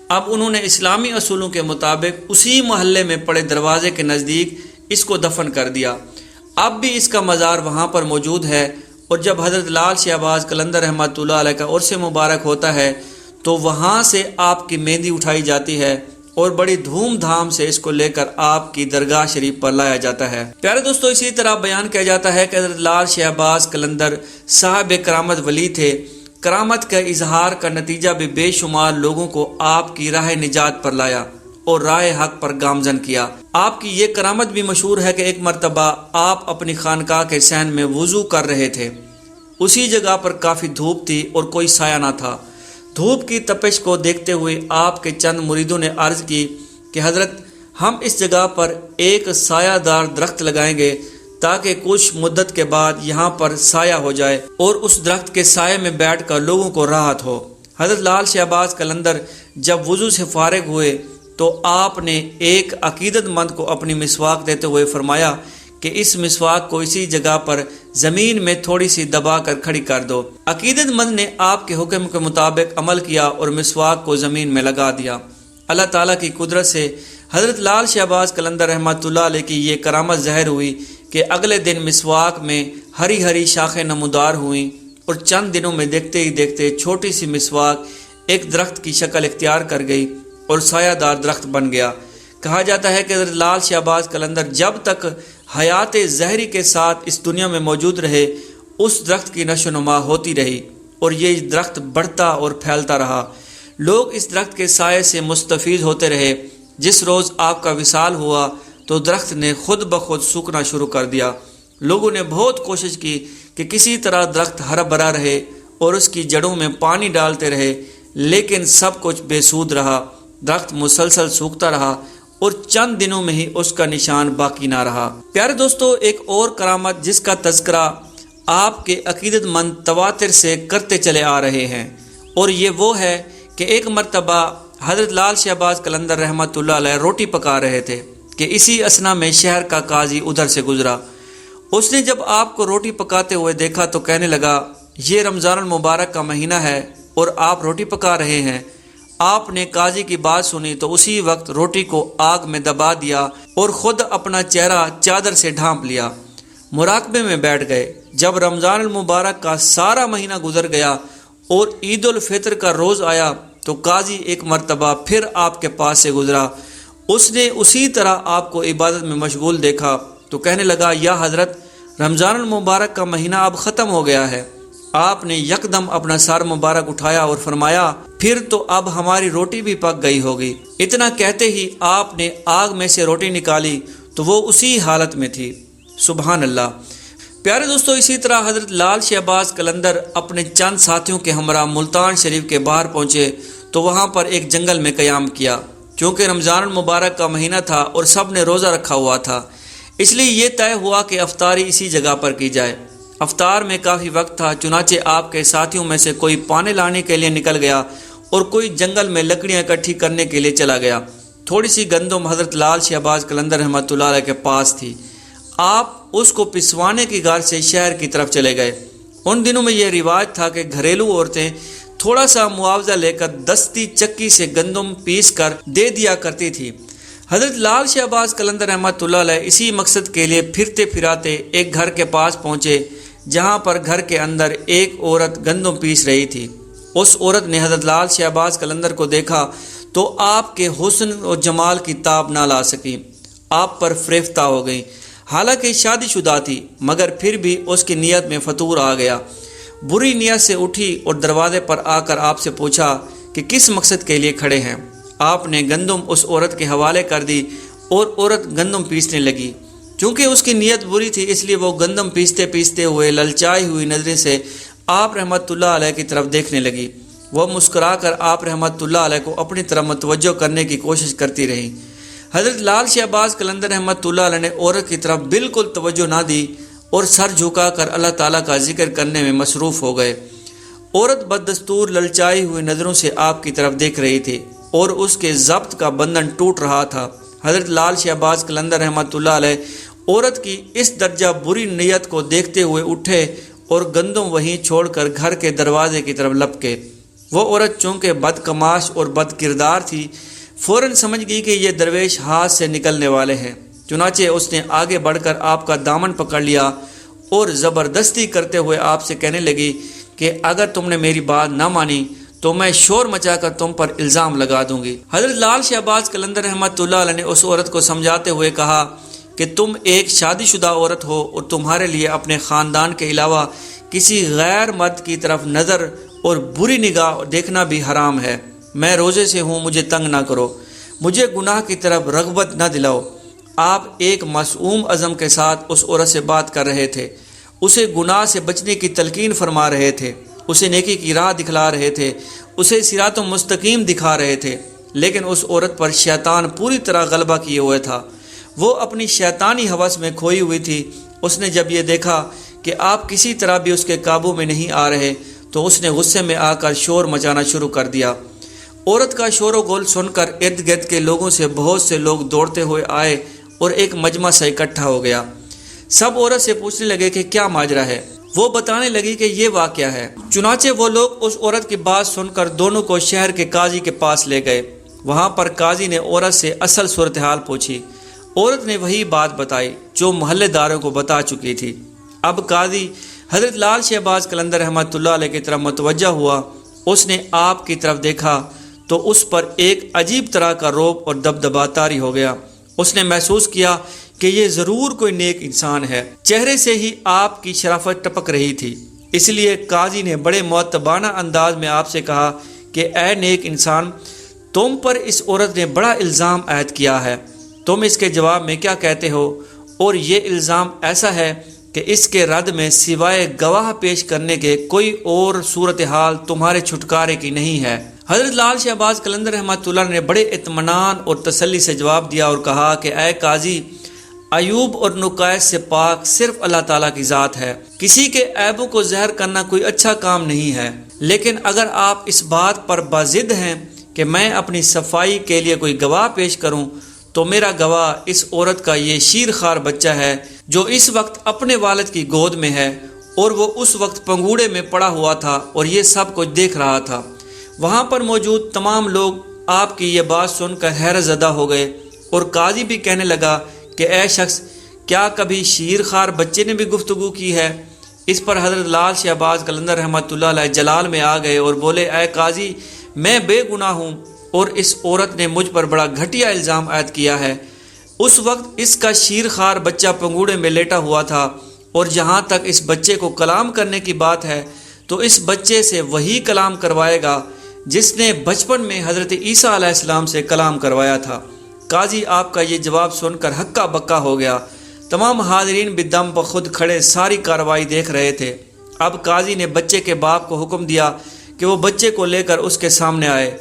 اب انہوں نے اسلامی اصولوں کے مطابق اسی محلے میں پڑے دروازے کے نزدیک اس کو دفن کر دیا۔ اب بھی اس کا مزار وہاں پر موجود ہے، اور جب حضرت لال شہباز قلندر رحمۃ اللہ علیہ کا عرس مبارک ہوتا ہے تو وہاں سے آپ کی مہندی اٹھائی جاتی ہے اور بڑی دھوم دھام سے اس کو لے کر آپ کی درگاہ شریف پر لایا جاتا ہے۔ پیارے دوستو، اسی طرح بیان کیا جاتا ہے کہ حضرت لال شہباز قلندر صاحب کرامت ولی تھے۔ کرامت کا اظہار کا نتیجہ بھی بے شمار لوگوں کو آپ کی راہ نجات پر لایا اور راہ حق پر گامزن کیا۔ آپ کی یہ کرامت بھی مشہور ہے کہ ایک مرتبہ آپ اپنی خانقاہ کے صحن میں وضو کر رہے تھے۔ اسی جگہ پر کافی دھوپ تھی اور کوئی سایہ نہ تھا۔ دھوپ کی تپش کو دیکھتے ہوئے آپ کے چند مریدوں نے عرض کی کہ حضرت، ہم اس جگہ پر ایک سایہ دار درخت لگائیں گے تاکہ کچھ مدت کے بعد یہاں پر سایہ ہو جائے اور اس درخت کے سائے میں بیٹھ کر لوگوں کو راحت ہو۔ حضرت لال شہباز قلندر جب وضو سے فارغ ہوئے تو آپ نے ایک عقیدت مند کو اپنی مسواک دیتے ہوئے فرمایا کہ اس مسواک کو اسی جگہ پر زمین میں تھوڑی سی دبا کر کھڑی کر دو۔ عقیدت مند نے آپ کے حکم کے مطابق عمل کیا اور مسواک کو زمین میں لگا دیا۔ اللہ تعالیٰ کی قدرت سے حضرت لال شہباز قلندر رحمۃ اللہ علیہ کی یہ کرامت ظاہر ہوئی کہ اگلے دن مسواک میں ہری ہری شاخیں نمودار ہوئیں اور چند دنوں میں دیکھتے ہی دیکھتے چھوٹی سی مسواک ایک درخت کی شکل اختیار کر گئی اور سایہ دار درخت بن گیا۔ کہا جاتا ہے کہ حضرت لال شہباز قلندر جب تک حیات ظاہری کے ساتھ اس دنیا میں موجود رہے، اس درخت کی نشو و نما ہوتی رہی اور یہ درخت بڑھتا اور پھیلتا رہا۔ لوگ اس درخت کے سائے سے مستفید ہوتے رہے۔ جس روز آپ کا وصال ہوا تو درخت نے خود بخود سوکھنا شروع کر دیا۔ لوگوں نے بہت کوشش کی کہ کسی طرح درخت ہرا بھرا رہے اور اس کی جڑوں میں پانی ڈالتے رہے، لیکن سب کچھ بے سود رہا۔ درخت مسلسل سوکھتا رہا اور چند دنوں میں ہی اس کا نشان باقی نہ رہا۔ پیارے دوستو، ایک اور کرامت جس کا تذکرہ آپ کے عقیدت مند تواتر سے کرتے چلے آ رہے ہیں، اور یہ وہ ہے کہ ایک مرتبہ حضرت لال شہباز قلندر رحمۃ اللہ علیہ روٹی پکا رہے تھے کہ اسی اثنا میں شہر کا قاضی ادھر سے گزرا۔ اس نے جب آپ کو روٹی پکاتے ہوئے دیکھا تو کہنے لگا، یہ رمضان المبارک کا مہینہ ہے اور آپ روٹی پکا رہے ہیں۔ آپ نے قاضی کی بات سنی تو اسی وقت روٹی کو آگ میں دبا دیا اور خود اپنا چہرہ چادر سے ڈھانپ لیا۔ مراقبے میں بیٹھ گئے۔ جب رمضان المبارک کا سارا مہینہ گزر گیا اور عید الفطر کا روز آیا تو قاضی ایک مرتبہ پھر آپ کے پاس سے گزرا۔ اس نے اسی طرح آپ کو عبادت میں مشغول دیکھا تو کہنے لگا، یا حضرت، رمضان المبارک کا مہینہ اب ختم ہو گیا ہے۔ آپ نے یکدم اپنا سر مبارک اٹھایا اور فرمایا، پھر تو اب ہماری روٹی بھی پک گئی ہوگی۔ اتنا کہتے ہی آپ نے آگ میں سے روٹی نکالی تو وہ اسی حالت میں تھی۔ سبحان اللہ۔ پیارے دوستو، اسی طرح حضرت لال شہباز قلندر اپنے چند ساتھیوں کے ہمراہ ملتان شریف کے باہر پہنچے تو وہاں پر ایک جنگل میں قیام کیا۔ چونکہ رمضان المبارک کا مہینہ تھا اور سب نے روزہ رکھا ہوا تھا، اس لیے یہ طے ہوا کہ افطاری اسی جگہ پر کی جائے۔ افطار میں کافی وقت تھا، چنانچہ آپ کے ساتھیوں میں سے کوئی پانے لانے کے لیے نکل گیا اور کوئی جنگل میں لکڑیاں اکٹھی کرنے کے لیے چلا گیا۔ تھوڑی سی گندم حضرت لال شہباز قلندر رحمۃ اللہ علیہ کے پاس تھی۔ آپ اس کو پسوانے کی غرض سے شہر کی طرف چلے گئے۔ ان دنوں میں یہ رواج تھا کہ گھریلو عورتیں تھوڑا سا معاوضہ لے کر دستی چکی سے گندم پیس کر دے دیا کرتی تھی۔ حضرت لال شہباز قلندر رحمۃ اللہ علیہ اسی مقصد کے لیے پھرتے پھراتے ایک گھر کے پاس پہنچے، جہاں پر گھر کے اندر ایک عورت گندم پیس رہی تھی۔ اس عورت نے حضرت لال شہباز قلندر کو دیکھا تو آپ کے حسن و جمال کی تاب نہ لا سکی، آپ پر فریفتہ ہو گئی۔ حالانکہ شادی شدہ تھی مگر پھر بھی اس کی نیت میں فتور آ گیا۔ بری نیت سے اٹھی اور دروازے پر آ کر آپ سے پوچھا کہ کس مقصد کے لیے کھڑے ہیں۔ آپ نے گندم اس عورت کے حوالے کر دی اور عورت گندم پیسنے لگی۔ چونکہ اس کی نیت بری تھی اس لیے وہ گندم پیستے پیستے ہوئے للچائی ہوئی نظریں سے آپ رحمۃ اللہ علیہ کی طرف دیکھنے لگی۔ وہ مسکرا کر آپ رحمۃ اللہ علیہ کو اپنی طرف متوجہ کرنے کی کوشش کرتی رہی۔ حضرت لال شہباز قلندر رحمۃ اللہ علیہ نے عورت کی طرف بالکل توجہ نہ دی اور سر جھکا کر اللہ تعالیٰ کا ذکر کرنے میں مصروف ہو گئے۔ عورت بددستور للچائی ہوئی نظروں سے آپ کی طرف دیکھ رہی تھی اور اس کے ضبط کا بندھن ٹوٹ رہا تھا۔ حضرت لال شہباز قلندر رحمۃ اللہ علیہ عورت کی اس درجہ بری نیت کو دیکھتے ہوئے اٹھے اور گندم وہیں چھوڑ کر گھر کے دروازے کی طرف لپکے۔ وہ عورت چونکہ بدکماش اور بد کردار تھی، فوراً سمجھ گئی کہ یہ درویش ہاتھ سے نکلنے والے ہیں۔ چنانچہ اس نے آگے بڑھ کر آپ کا دامن پکڑ لیا اور زبردستی کرتے ہوئے آپ سے کہنے لگی کہ اگر تم نے میری بات نہ مانی تو میں شور مچا کر تم پر الزام لگا دوں گی۔ حضرت لال شہباز قلندر رحمۃ اللہ علیہ نے اس عورت کو سمجھاتے ہوئے کہا کہ تم ایک شادی شدہ عورت ہو اور تمہارے لیے اپنے خاندان کے علاوہ کسی غیر مرد کی طرف نظر اور بری نگاہ دیکھنا بھی حرام ہے۔ میں روزے سے ہوں، مجھے تنگ نہ کرو، مجھے گناہ کی طرف رغبت نہ دلاؤ۔ آپ ایک معصوم عزم کے ساتھ اس عورت سے بات کر رہے تھے، اسے گناہ سے بچنے کی تلقین فرما رہے تھے، اسے نیکی کی راہ دکھلا رہے تھے، اسے صراط مستقیم دکھا رہے تھے، لیکن اس عورت پر شیطان پوری طرح غلبہ کیے ہوئے تھا۔ وہ اپنی شیطانی ہوس میں کھوئی ہوئی تھی۔ اس نے جب یہ دیکھا کہ آپ کسی طرح بھی اس کے قابو میں نہیں آ رہے تو اس نے غصے میں آ کر شور مچانا شروع کر دیا۔ عورت کا شور و گول سن کر ارد گرد کے لوگوں سے بہت سے لوگ دوڑتے ہوئے آئے اور ایک مجمع سے اکٹھا ہو گیا۔ سب عورت سے پوچھنے لگے کہ کیا ماجرا ہے۔ وہ بتانے لگی کہ یہ واقعہ ہے۔ چنانچہ وہ لوگ اس عورت کی بات سن کر دونوں کو شہر کے قاضی کے پاس لے گئے۔ وہاں پر قاضی نے عورت سے اصل صورتحال پوچھی۔ عورت نے وہی بات بتائی جو محلے داروں کو بتا چکی تھی۔ اب قاضی حضرت لال شہباز قلندر رحمۃ اللہ علیہ کی طرف متوجہ ہوا۔ اس نے آپ کی طرف دیکھا تو اس پر ایک عجیب طرح کا رعب اور دبدبا طاری ہو گیا۔ اس نے محسوس کیا کہ یہ ضرور کوئی نیک انسان ہے۔ چہرے سے ہی آپ کی شرافت ٹپک رہی تھی۔ اس لیے قاضی نے بڑے مؤدبانہ انداز میں آپ سے کہا کہ اے نیک انسان، تم پر اس عورت نے بڑا الزام عائد کیا ہے، تم اس کے جواب میں کیا کہتے ہو؟ اور یہ الزام ایسا ہے کہ اس کے رد میں سوائے گواہ پیش کرنے کے کوئی اور صورتحال تمہارے چھٹکارے کی نہیں ہے۔ حضرت لال شہباز قلندر رحمۃ اللہ نے بڑے اطمینان اور تسلی سے جواب دیا اور کہا کہ اے قاضی، عیوب اور نقائص سے پاک صرف اللہ تعالیٰ کی ذات ہے۔ کسی کے عیبوں کو ظاہر کرنا کوئی اچھا کام نہیں ہے، لیکن اگر آپ اس بات پر باضد ہیں کہ میں اپنی صفائی کے لیے کوئی گواہ پیش کروں تو میرا گواہ اس عورت کا یہ شیر خوار بچہ ہے جو اس وقت اپنے والد کی گود میں ہے، اور وہ اس وقت پنگوڑے میں پڑا ہوا تھا اور یہ سب کچھ دیکھ رہا تھا۔ وہاں پر موجود تمام لوگ آپ کی یہ بات سن کر حیرت زدہ ہو گئے، اور قاضی بھی کہنے لگا کہ اے شخص، کیا کبھی شیر خوار بچے نے بھی گفتگو کی ہے؟ اس پر حضرت لال شہباز قلندر رحمۃ اللہ علیہ جلال میں آ گئے اور بولے اے قاضی، میں بے گناہ ہوں اور اس عورت نے مجھ پر بڑا گھٹیا الزام عائد کیا ہے۔ اس وقت اس کا شیر خوار بچہ پنگوڑے میں لیٹا ہوا تھا، اور جہاں تک اس بچے کو کلام کرنے کی بات ہے تو اس بچے سے وہی کلام کروائے گا جس نے بچپن میں حضرت عیسیٰ علیہ السلام سے کلام کروایا تھا۔ قاضی آپ کا یہ جواب سن کر ہکا بکا ہو گیا۔ تمام حاضرین بھی دم بخود کھڑے ساری کارروائی دیکھ رہے تھے۔ اب قاضی نے بچے کے باپ کو حکم دیا کہ وہ بچے کو لے کر اس کے سامنے آئے۔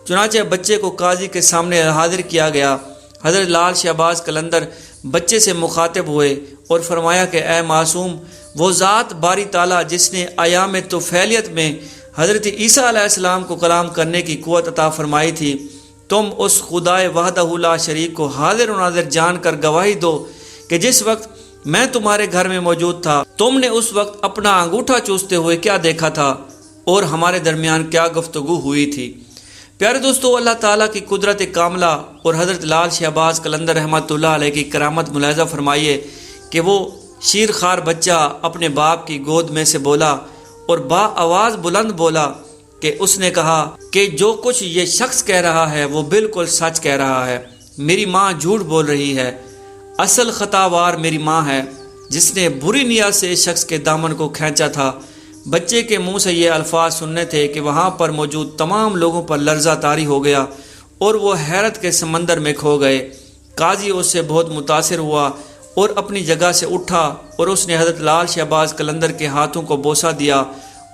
چنانچہ بچے کو قاضی کے سامنے حاضر کیا گیا۔ حضرت لال شہباز قلندر بچے سے مخاطب ہوئے اور فرمایا کہ اے معصوم، وہ ذات باری تعالیٰ جس نے ایام طفیلیت میں حضرت عیسیٰ علیہ السلام کو کلام کرنے کی قوت عطا فرمائی تھی، تم اس خدائے وحدہ لا شریک کو حاضر و ناظر جان کر گواہی دو کہ جس وقت میں تمہارے گھر میں موجود تھا تم نے اس وقت اپنا انگوٹھا چوستے ہوئے کیا دیکھا تھا اور ہمارے درمیان کیا گفتگو ہوئی تھی۔ پیارے دوستو، اللہ تعالیٰ کی قدرت کاملہ اور حضرت لال شہباز قلندر رحمۃ اللہ علیہ کی کرامت ملاحظہ فرمائیے کہ وہ شیر خوار بچہ اپنے باپ کی گود میں سے بولا اور با آواز بلند بولا کہ اس نے کہا کہ جو کچھ یہ شخص کہہ رہا ہے وہ بالکل سچ کہہ رہا ہے، میری ماں جھوٹ بول رہی ہے، اصل خطاوار میری ماں ہے جس نے بری نیت سے اس شخص کے دامن کو کھینچا تھا۔ بچے کے منہ سے یہ الفاظ سننے تھے کہ وہاں پر موجود تمام لوگوں پر لرزہ طاری ہو گیا اور وہ حیرت کے سمندر میں کھو گئے۔ قاضی اس سے بہت متاثر ہوا اور اپنی جگہ سے اٹھا اور اس نے حضرت لال شہباز قلندر کے ہاتھوں کو بوسہ دیا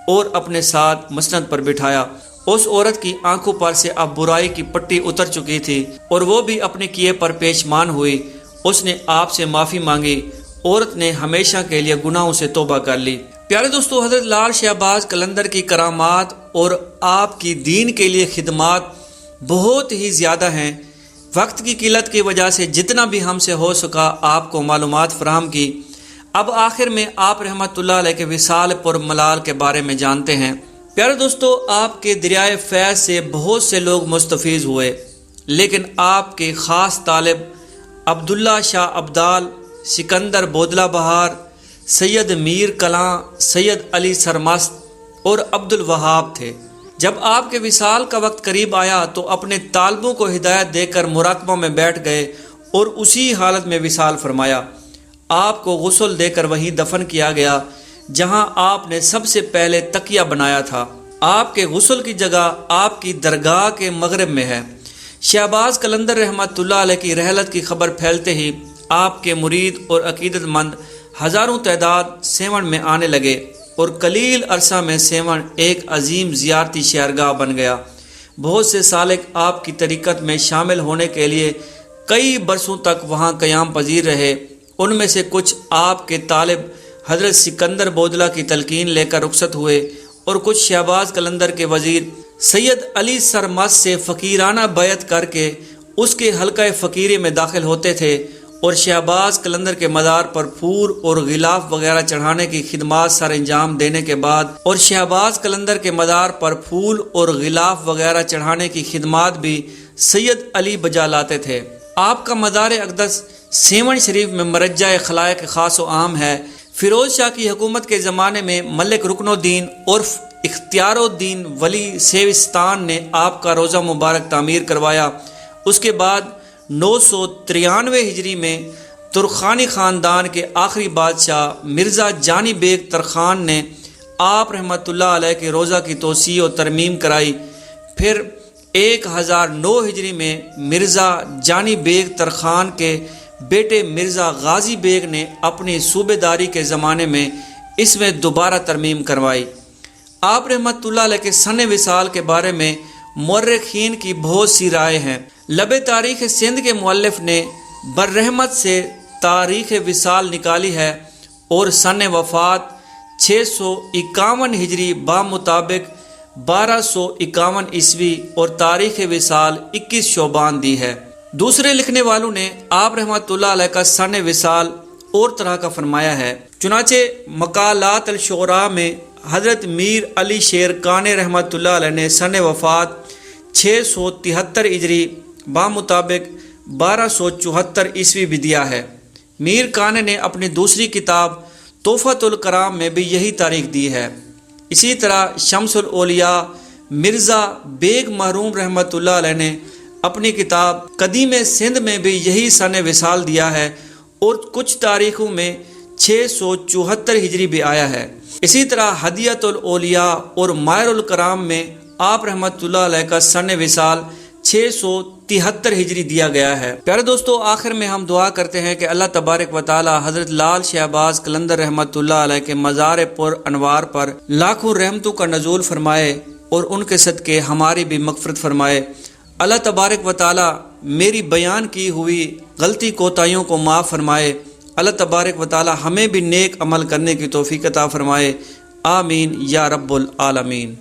اور اپنے ساتھ مسند پر بٹھایا۔ اس عورت کی آنکھوں پر سے اب برائی کی پٹی اتر چکی تھی اور وہ بھی اپنے کیے پر پیشمان ہوئی۔ اس نے آپ سے معافی مانگی، عورت نے ہمیشہ کے لیے گناہوں سے توبہ کر لی۔ پیارے دوستو، حضرت لال شہباز قلندر کی کرامات اور آپ کی دین کے لیے خدمات بہت ہی زیادہ ہیں۔ وقت کی قلت کی وجہ سے جتنا بھی ہم سے ہو سکا آپ کو معلومات فراہم کی۔ اب آخر میں آپ رحمۃ اللہ علیہ کے وصال پر ملال کے بارے میں جانتے ہیں۔ پیارے دوستو، آپ کے دریائے فیض سے بہت سے لوگ مستفیض ہوئے، لیکن آپ کے خاص طالب عبداللہ شاہ ابدال، سکندر بودلہ بہار، سید میر کلاں، سید علی سرمست اور عبد الوہاب تھے۔ جب آپ کے وصال کا وقت قریب آیا تو اپنے طالبوں کو ہدایت دے کر مراقبہ میں بیٹھ گئے اور اسی حالت میں وصال فرمایا۔ آپ کو غسل دے کر وہیں دفن کیا گیا جہاں آپ نے سب سے پہلے تکیہ بنایا تھا۔ آپ کے غسل کی جگہ آپ کی درگاہ کے مغرب میں ہے۔ شہباز قلندر رحمۃ اللہ علیہ کی رحلت کی خبر پھیلتے ہی آپ کے مرید اور عقیدت مند ہزاروں تعداد سیون میں آنے لگے اور قلیل عرصہ میں سیون ایک عظیم زیارتی شہرگاہ بن گیا۔ بہت سے سالک آپ کی طریقت میں شامل ہونے کے لیے کئی برسوں تک وہاں قیام پذیر رہے۔ ان میں سے کچھ آپ کے طالب حضرت سکندر بودلہ کی تلقین لے کر رخصت ہوئے اور کچھ شہباز قلندر کے وزیر سید علی سرمست سے فقیرانہ بیعت کر کے اس کے حلقہ فقیری میں داخل ہوتے تھے اور شہباز قلندر کے مزار پر پھول اور غلاف وغیرہ چڑھانے کی خدمات سر انجام دینے کے بعد اور شہباز قلندر کے مزار پر پھول اور غلاف وغیرہ چڑھانے کی خدمات بھی سید علی بجا لاتے تھے۔ آپ کا مزار اقدس سیون شریف میں مرجع خلائق خاص و عام ہے۔ فیروز شاہ کی حکومت کے زمانے میں ملک رکن الدین عرف اختیار الدین ولی سیوستان نے آپ کا روضہ مبارک تعمیر کروایا۔ اس کے بعد 993 ہجری میں ترخانی خاندان کے آخری بادشاہ مرزا جانی بیگ ترخان نے آپ رحمۃ اللہ علیہ کے روضہ کی توسیع و ترمیم کرائی۔ پھر 1009 ہجری میں مرزا جانی بیگ ترخان کے بیٹے مرزا غازی بیگ نے اپنی صوبے داری کے زمانے میں اس میں دوبارہ ترمیم کروائی۔ آپ رحمۃ اللہ علیہ کے سن وصال کے بارے میں مورخین کی بہت سی رائے ہیں۔ لب تاریخ سندھ کے مؤلف نے بررحمت سے تاریخ وصال نکالی ہے اور سن وفات 651 ہجری بامطابق 1251 عیسوی اور تاریخ وصال 21 شعبان دی ہے۔ دوسرے لکھنے والوں نے آپ رحمۃ اللہ علیہ کا سن وصال اور طرح کا فرمایا ہے۔ چنانچہ مقالات الشعراء میں حضرت میر علی شیر کانی رحمۃ اللہ علیہ نے سن وفات 673 ہجری بامطابق 1274 عیسوی بھی دیا ہے۔ میر کانی نے اپنی دوسری کتاب تحفۃ الکرام میں بھی یہی تاریخ دی ہے۔ اسی طرح شمس الاولیاء مرزا بیگ محروم رحمۃ اللہ علیہ نے اپنی کتاب قدیم سندھ میں بھی یہی سن وصال دیا ہے اور کچھ تاریخوں میں 674 ہجری بھی آیا ہے۔ اسی طرح ہدیۃ الاولیاء اور ماہر الکرام میں آپ رحمۃ اللہ علیہ کا سن وصال 673 ہجری دیا گیا ہے۔ پیارے دوستو، آخر میں ہم دعا کرتے ہیں کہ اللہ تبارک و تعالی حضرت لال شہباز قلندر رحمۃ اللہ علیہ کے مزار پر انوار پر لاکھوں رحمتوں کا نزول فرمائے اور ان کے صدقے ہماری بھی مغفرت فرمائے۔ اللہ تبارک و تعالی میری بیان کی ہوئی غلطی کوتاہیوں کو معاف فرمائے۔ اللہ تبارک و تعالی ہمیں بھی نیک عمل کرنے کی توفیق عطا فرمائے۔ آمین یا رب العالمین۔